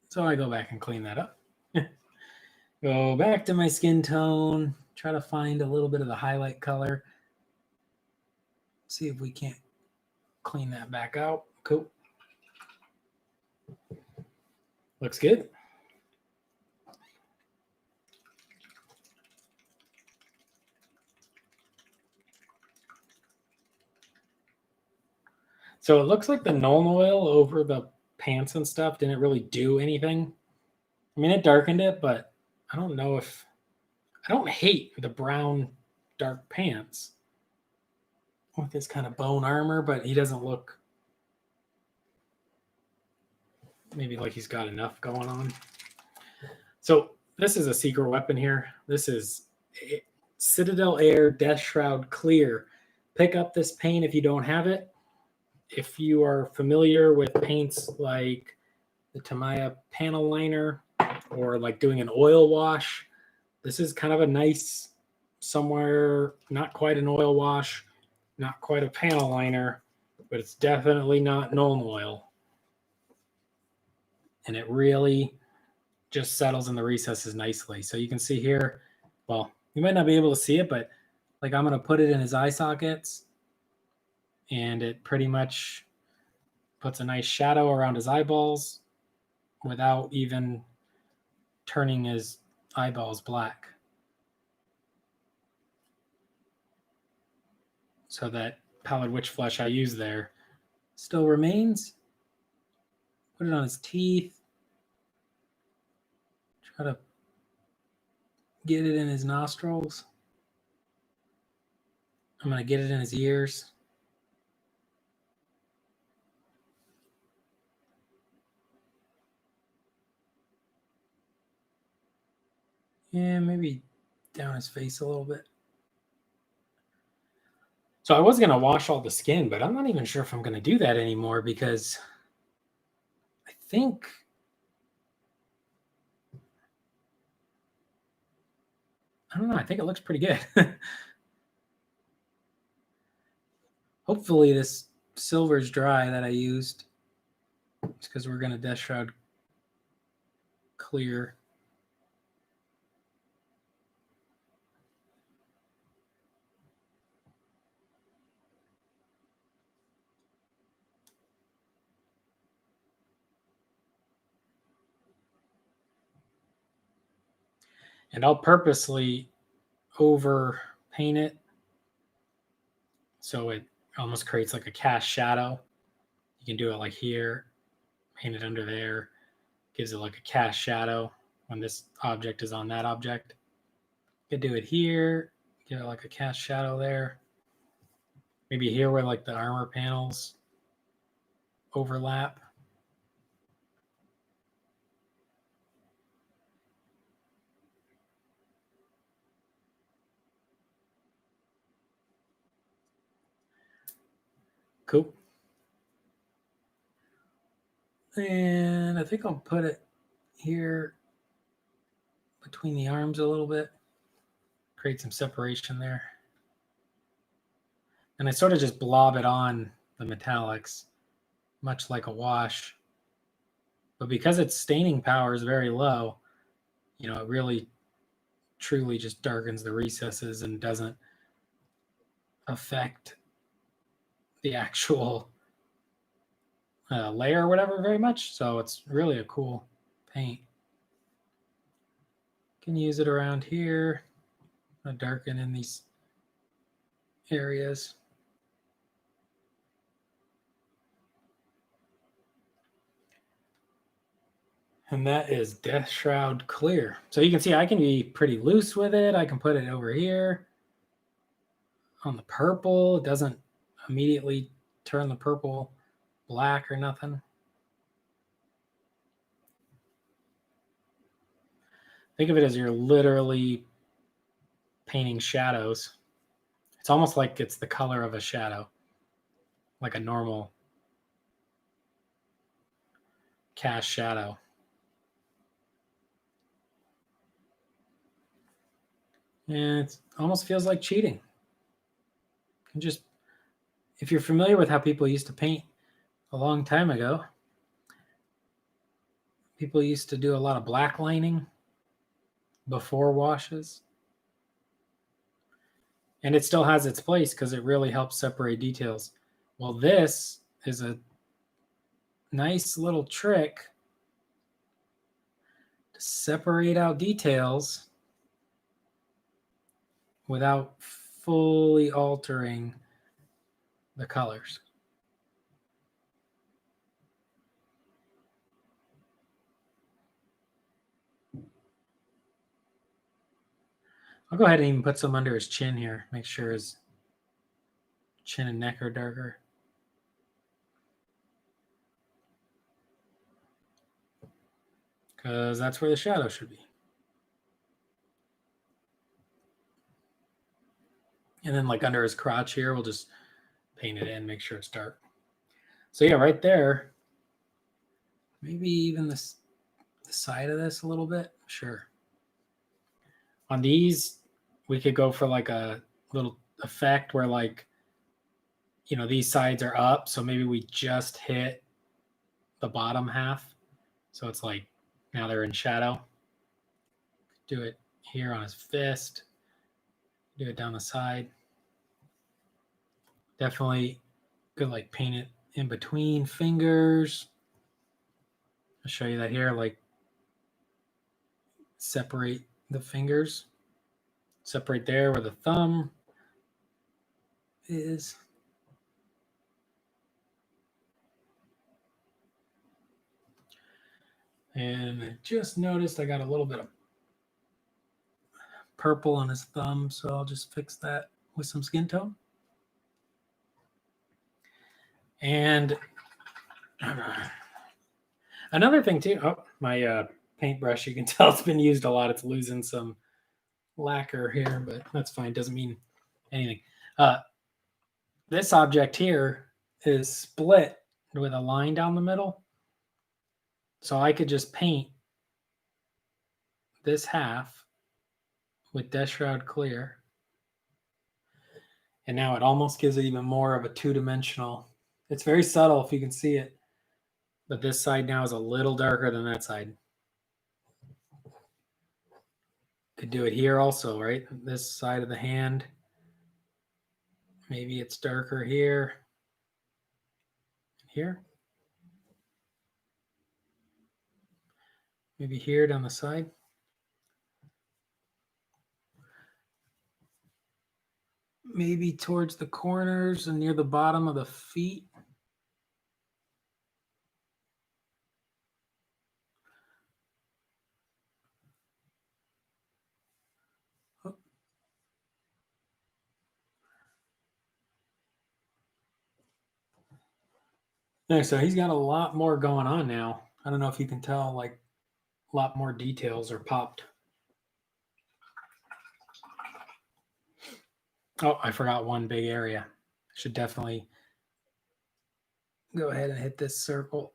So I go back and clean that up. Go back to my skin tone, try to find a little bit of the highlight color. See if we can't clean that back out. Cool. Looks good. So it looks like the Nuln Oil over the pants and stuff didn't really do anything. I mean, it darkened it, but I don't know if... I don't hate the brown dark pants with this kind of bone armor, but he doesn't look maybe like he's got enough going on. So this is a secret weapon here. This is Citadel Air Death Shroud Clear. Pick up this paint if you don't have it. If you are familiar with paints like the Tamiya panel liner or like doing an oil wash, this is kind of a nice, somewhere, not quite an oil wash, not quite a panel liner, but it's definitely not Nuln Oil. And it really just settles in the recesses nicely. So you can see here, well, you might not be able to see it, but like I'm going to put it in his eye sockets, and it pretty much puts a nice shadow around his eyeballs without even turning his eyeballs black. So that pallid witch flesh I used there still remains. Put it on his teeth. Try to get it in his nostrils. I'm going to get it in his ears. Yeah, maybe down his face a little bit. So I was going to wash all the skin, but I'm not even sure if I'm going to do that anymore because I think... I don't know. I think it looks pretty good. Hopefully this silver's dry that I used. It's because we're going to Death Shroud Clear. And I'll purposely over paint it so it almost creates like a cast shadow. You can do it like here, paint it under there, gives it like a cast shadow when this object is on that object. You could do it here, give it like a cast shadow there. Maybe here where like the armor panels overlap. Cool. And I think I'll put it here between the arms a little bit. Create some separation there. And I sort of just blob it on the metallics, much like a wash. But because its staining power is very low, you know, it really truly just darkens the recesses and doesn't affect the actual layer or whatever very much. So it's really a cool paint. Can use it around here. Darken in these areas. And that is Death Shroud Clear. So you can see I can be pretty loose with it. I can put it over here on the purple. It doesn't immediately turn the purple black or nothing. Think of it as you're literally painting shadows. It's almost like it's the color of a shadow, like a normal cast shadow. And it almost feels like cheating. And just, if you're familiar with how people used to paint a long time ago, people used to do a lot of black lining before washes. And it still has its place because it really helps separate details. Well, this is a nice little trick to separate out details without fully altering the colors. I'll go ahead and even put some under his chin here. Make sure his chin and neck are darker. Because that's where the shadow should be. And then like under his crotch here, we'll just paint it in, make sure it's dark. So yeah, right there, maybe even the side of this a little bit. Sure. On these, we could go for like a little effect where like, you know, these sides are up. So maybe we just hit the bottom half. So it's like now they're in shadow. Do it here on his fist. Do it down the side. Definitely could like paint it in between fingers. I'll show you that here. Like separate the fingers. Separate there where the thumb is. And I just noticed I got a little bit of purple on his thumb, so I'll just fix that with some skin tone. And another thing too, my paintbrush, you can tell it's been used a lot. It's losing some lacquer here, but that's fine. Doesn't mean anything. This object here is split with a line down the middle. So I could just paint this half with Death Shroud Clear. And now it almost gives it even more of a two-dimensional. It's very subtle if you can see it. But this side now is a little darker than that side. Could do it here also, right? This side of the hand. Maybe it's darker here. Here. Maybe here down the side. Maybe towards the corners and near the bottom of the feet. There, so he's got a lot more going on now. I don't know if you can tell, like a lot more details are popped. Oh, I forgot one big area. Should definitely go ahead and hit this circle.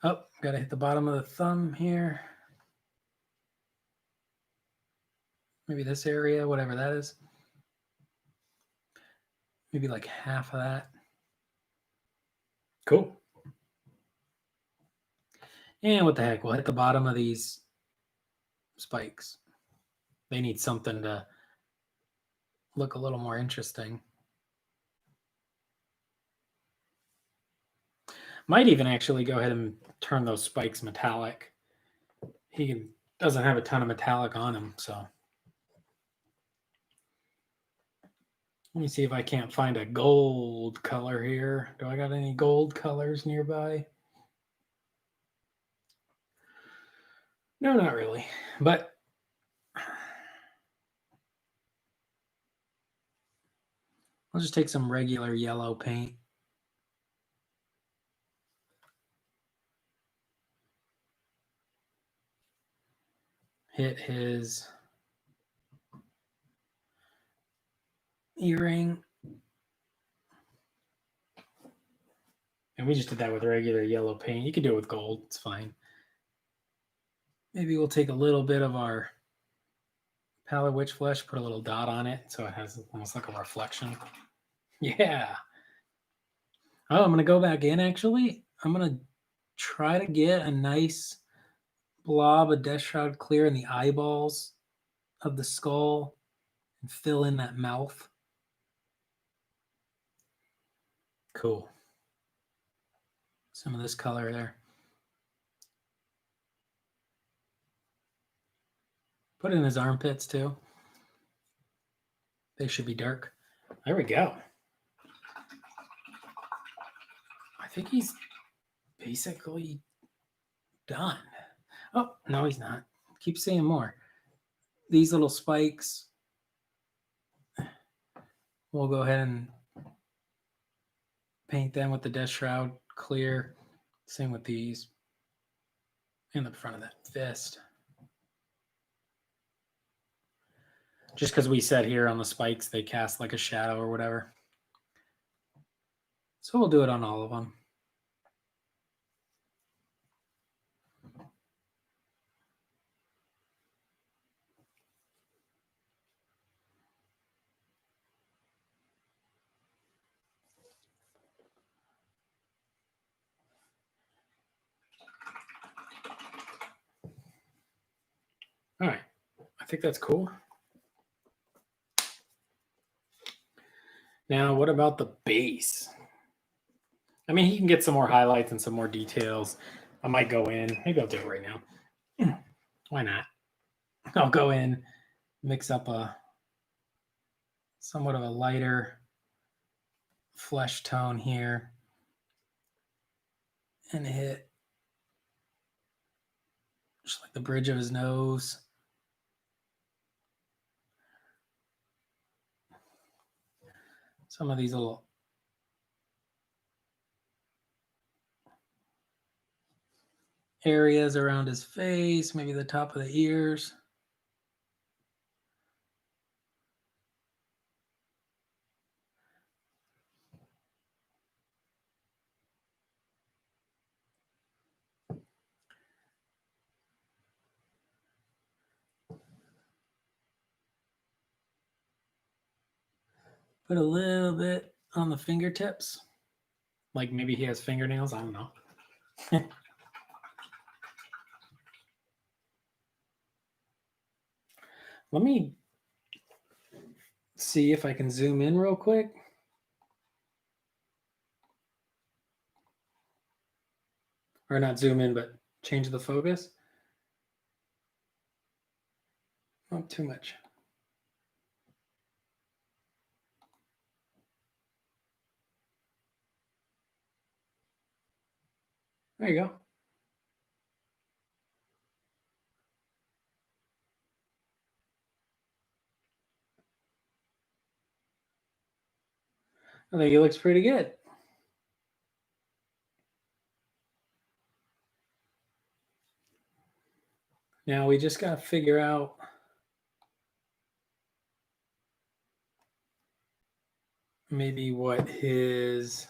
Oh, got to hit the bottom of the thumb here. Maybe this area, whatever that is. Maybe like half of that. Cool. And what the heck, we'll hit the bottom of these spikes. They need something to look a little more interesting. Might even actually go ahead and turn those spikes metallic. He doesn't have a ton of metallic on him, so. Let me see if I can't find a gold color here. Do I got any gold colors nearby? No, not really. But I'll just take some regular yellow paint. Hit his earring. And we just did that with regular yellow paint. You could do it with gold. It's fine. Maybe we'll take a little bit of our Pallid Witch Flesh, put a little dot on it so it has almost like a reflection. Yeah. Oh, I'm going to go back in, actually. I'm going to try to get a nice blob of Death Shroud Clear in the eyeballs of the skull and fill in that mouth. Cool. Some of this color there. Put in his armpits too. They should be dark. There we go. I think he's basically done. Oh, no, he's not. Keep saying more. These little spikes, we'll go ahead and paint them with the death shroud clear. Same with these. In the front of that fist. Just because we said here on the spikes, they cast like a shadow or whatever. So we'll do it on all of them. All right, I think that's cool. Now, what about the base? I mean, he can get some more highlights and some more details. I might go in. Maybe I'll do it right now. Why not? I'll go in, mix up a somewhat of a lighter flesh tone here, and hit just like the bridge of his nose. Some of these little areas around his face, maybe the top of the ears. Put a little bit on the fingertips. Like maybe he has fingernails. I don't know. Let me see if I can zoom in real quick. Or not zoom in, but change the focus. Not too much. There you go. I think it looks pretty good. Now we just got to figure out maybe what his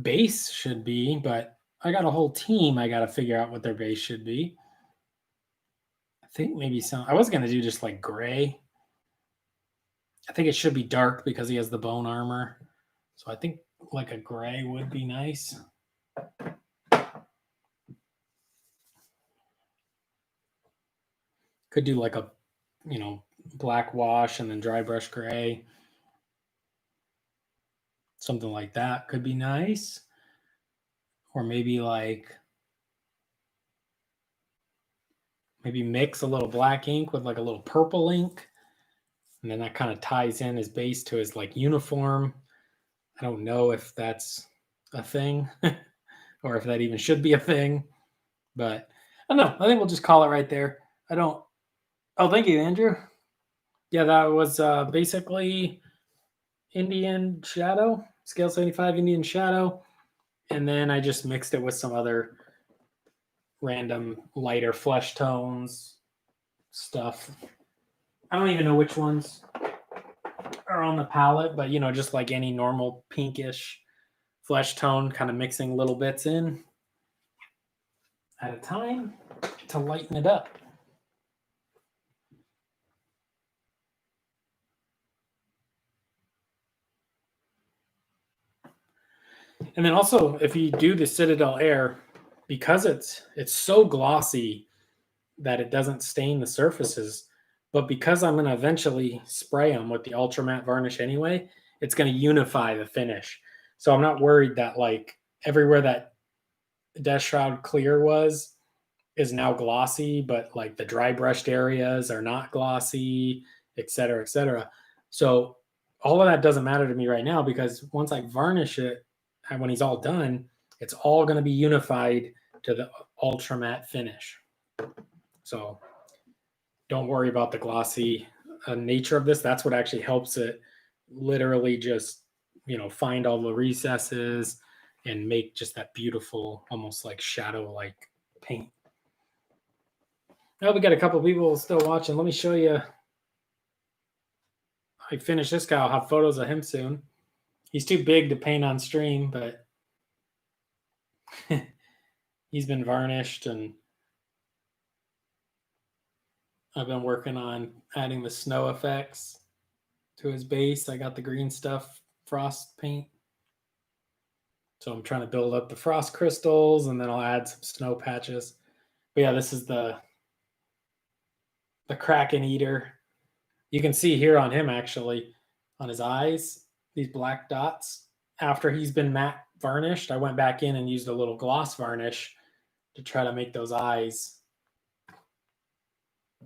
base should be, but I got a whole team. I got to figure out what their base should be. I think maybe I was going to do just like gray. I think it should be dark because he has the bone armor. So I think like a gray would be nice. Could do like a, black wash and then dry brush gray. Something like that could be nice. Or maybe mix a little black ink with like a little purple ink. And then that kind of ties in his base to his like uniform. I don't know if that's a thing or if that even should be a thing, but I don't know. I think we'll just call it right there. Oh, thank you, Andrew. Yeah, that was basically Indian Shadow, scale 75 Indian Shadow. And then I just mixed it with some other random lighter flesh tones stuff. I don't even know which ones are on the palette, but just like any normal pinkish flesh tone, kind of mixing little bits in at a time to lighten it up. And then also, if you do the Citadel Air, because it's so glossy that it doesn't stain the surfaces, But because I'm going to eventually spray them with the ultra matte varnish anyway, it's going to unify the finish. So I'm not worried that like everywhere that Death Shroud clear was is now glossy, but like the dry brushed areas are not glossy, et cetera, et cetera. So all of that doesn't matter to me right now because once I varnish it, and when he's all done, it's all going to be unified to the ultra matte finish. So don't worry about the glossy nature of this. That's what actually helps it literally just, find all the recesses and make just that beautiful, almost like shadow like paint. Now we got a couple people still watching. Let me show you. I finished this guy. I'll have photos of him soon. He's too big to paint on stream, but he's been varnished and I've been working on adding the snow effects to his base. I got the green stuff frost paint. So I'm trying to build up the frost crystals and then I'll add some snow patches. But yeah, this is the Kraken Eater. You can see here on him actually, on his eyes, these black dots. After he's been matte varnished, I went back in and used a little gloss varnish to try to make those eyes,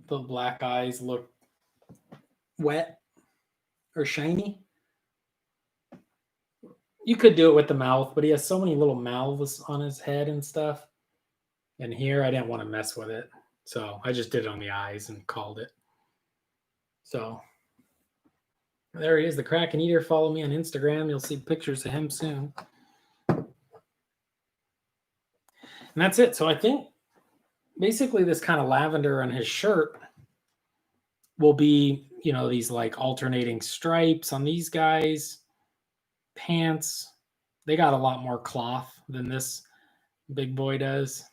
the black eyes, look wet or shiny. You could do it with the mouth, but he has so many little mouths on his head and stuff. And here I didn't want to mess with it. So I just did it on the eyes and called it. So there he is, the Kraken Eater. Follow me on Instagram. You'll see pictures of him soon. And that's it. So I think basically this kind of lavender on his shirt will be, these like alternating stripes on these guys. Pants, they got a lot more cloth than this big boy does.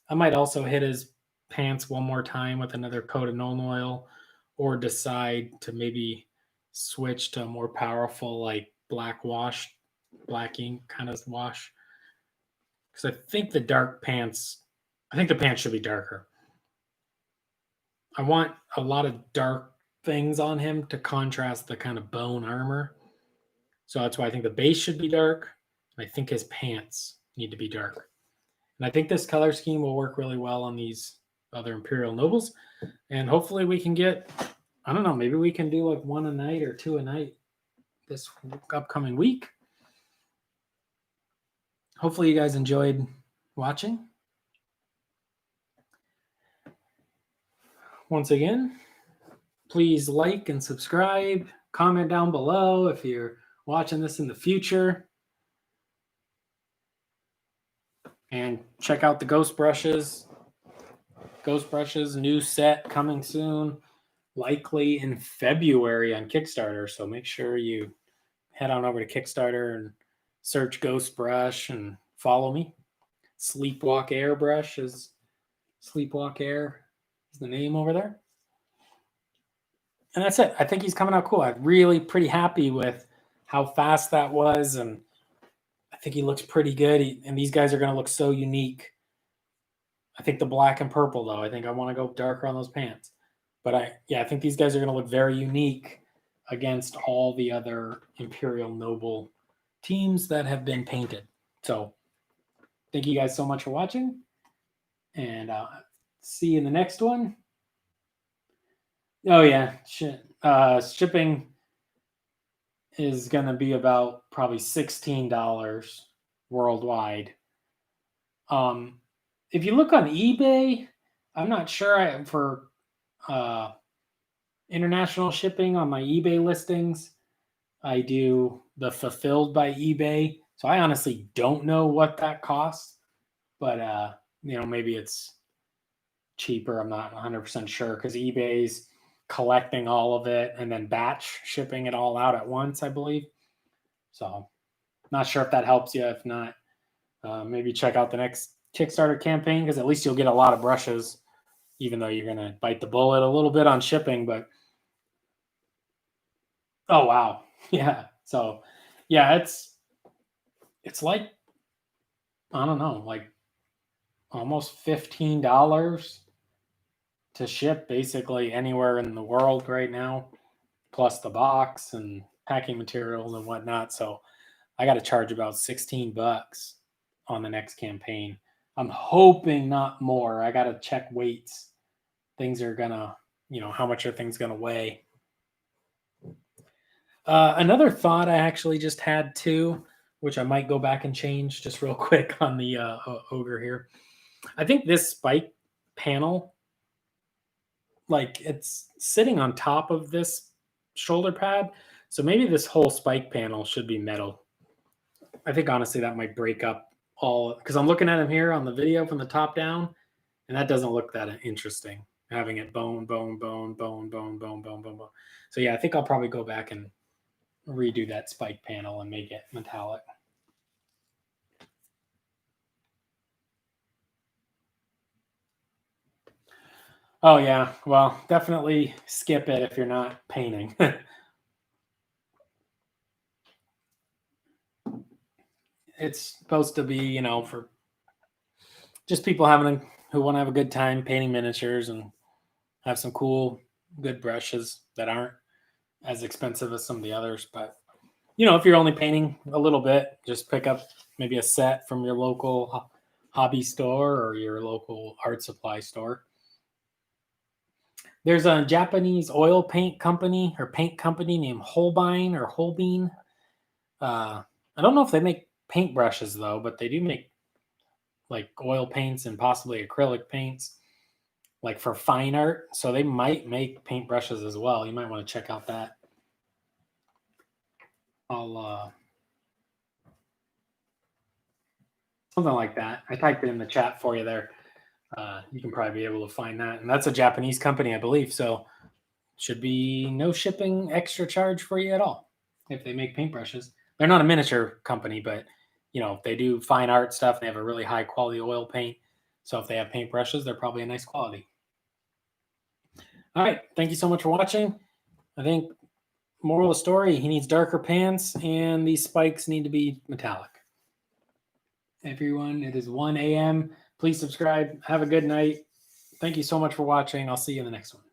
I might also hit his pants one more time with another coat of Nuln Oil or decide to maybe switch to a more powerful like black ink kind of wash. Because I think the pants should be darker. I want a lot of dark things on him to contrast the kind of bone armor. So that's why I think the base should be dark. And I think his pants need to be dark. And I think this color scheme will work really well on these other Imperial Nobles. And hopefully we can get, I don't know, maybe we can do like one a night or two a night this upcoming week. Hopefully you guys enjoyed watching. Once again, please like and subscribe. Comment down below if you're watching this in the future. And check out the Ghost Brushes. Ghost Brushes, new set coming soon, likely in February on Kickstarter. So make sure you head on over to Kickstarter and search Ghost Brush and follow me. Sleepwalk Air Brush is Sleepwalk Air is the name over there. And that's it. I think he's coming out cool. I'm really pretty happy with how fast that was. And I think he looks pretty good. And these guys are going to look so unique. I think the black and purple, though. I think I want to go darker on those pants. But I think these guys are going to look very unique against all the other Imperial Noble teams that have been painted. So thank you guys so much for watching. And see you in the next one. Oh, yeah. Shipping is going to be about probably $16 worldwide. If you look on eBay, I'm not sure for international shipping on my eBay listings, I do the fulfilled by eBay. So I honestly don't know what that costs, but maybe it's cheaper. I'm not 100% sure because eBay's collecting all of it and then batch shipping it all out at once, I believe. So not sure if that helps you. If not, maybe check out the next Kickstarter campaign because at least you'll get a lot of brushes, even though you're going to bite the bullet a little bit on shipping. But oh, wow. Yeah. So yeah, it's like, I don't know, like almost $15 to ship basically anywhere in the world right now, plus the box and packing materials and whatnot. So I got to charge about $16 on the next campaign. I'm hoping not more. I got to check weights. Things are gonna, how much are things gonna weigh? Another thought I actually just had too, which I might go back and change just real quick on the Ogre here. I think this spike panel, like it's sitting on top of this shoulder pad. So maybe this whole spike panel should be metal. I think honestly that might break up all, because I'm looking at him here on the video from the top down, and that doesn't look that interesting. Having it bone, bone, bone, bone, bone, bone, bone, bone, bone. So yeah, I think I'll probably go back and redo that spike panel and make it metallic. Oh yeah, well, definitely skip it if you're not painting. It's supposed to be, for just people who want to have a good time painting miniatures and have some cool, good brushes that aren't as expensive as some of the others. But if you're only painting a little bit, just pick up maybe a set from your local hobby store or your local art supply store. There's a Japanese oil paint company named Holbein or Holbein. I don't know if they make paintbrushes though, but they do make like oil paints and possibly acrylic paints, like for fine art. So they might make paintbrushes as well. You might want to check out that. I'll something like that. I typed it in the chat for you there. You can probably be able to find that, and that's a Japanese company, I believe. So should be no shipping extra charge for you at all if they make paintbrushes. They're not a miniature company, but they do fine art stuff. They have a really high quality oil paint. So if they have paintbrushes, they're probably a nice quality. All right. Thank you so much for watching. I think moral of the story, he needs darker pants and these spikes need to be metallic. Everyone, it is 1 a.m. Please subscribe. Have a good night. Thank you so much for watching. I'll see you in the next one.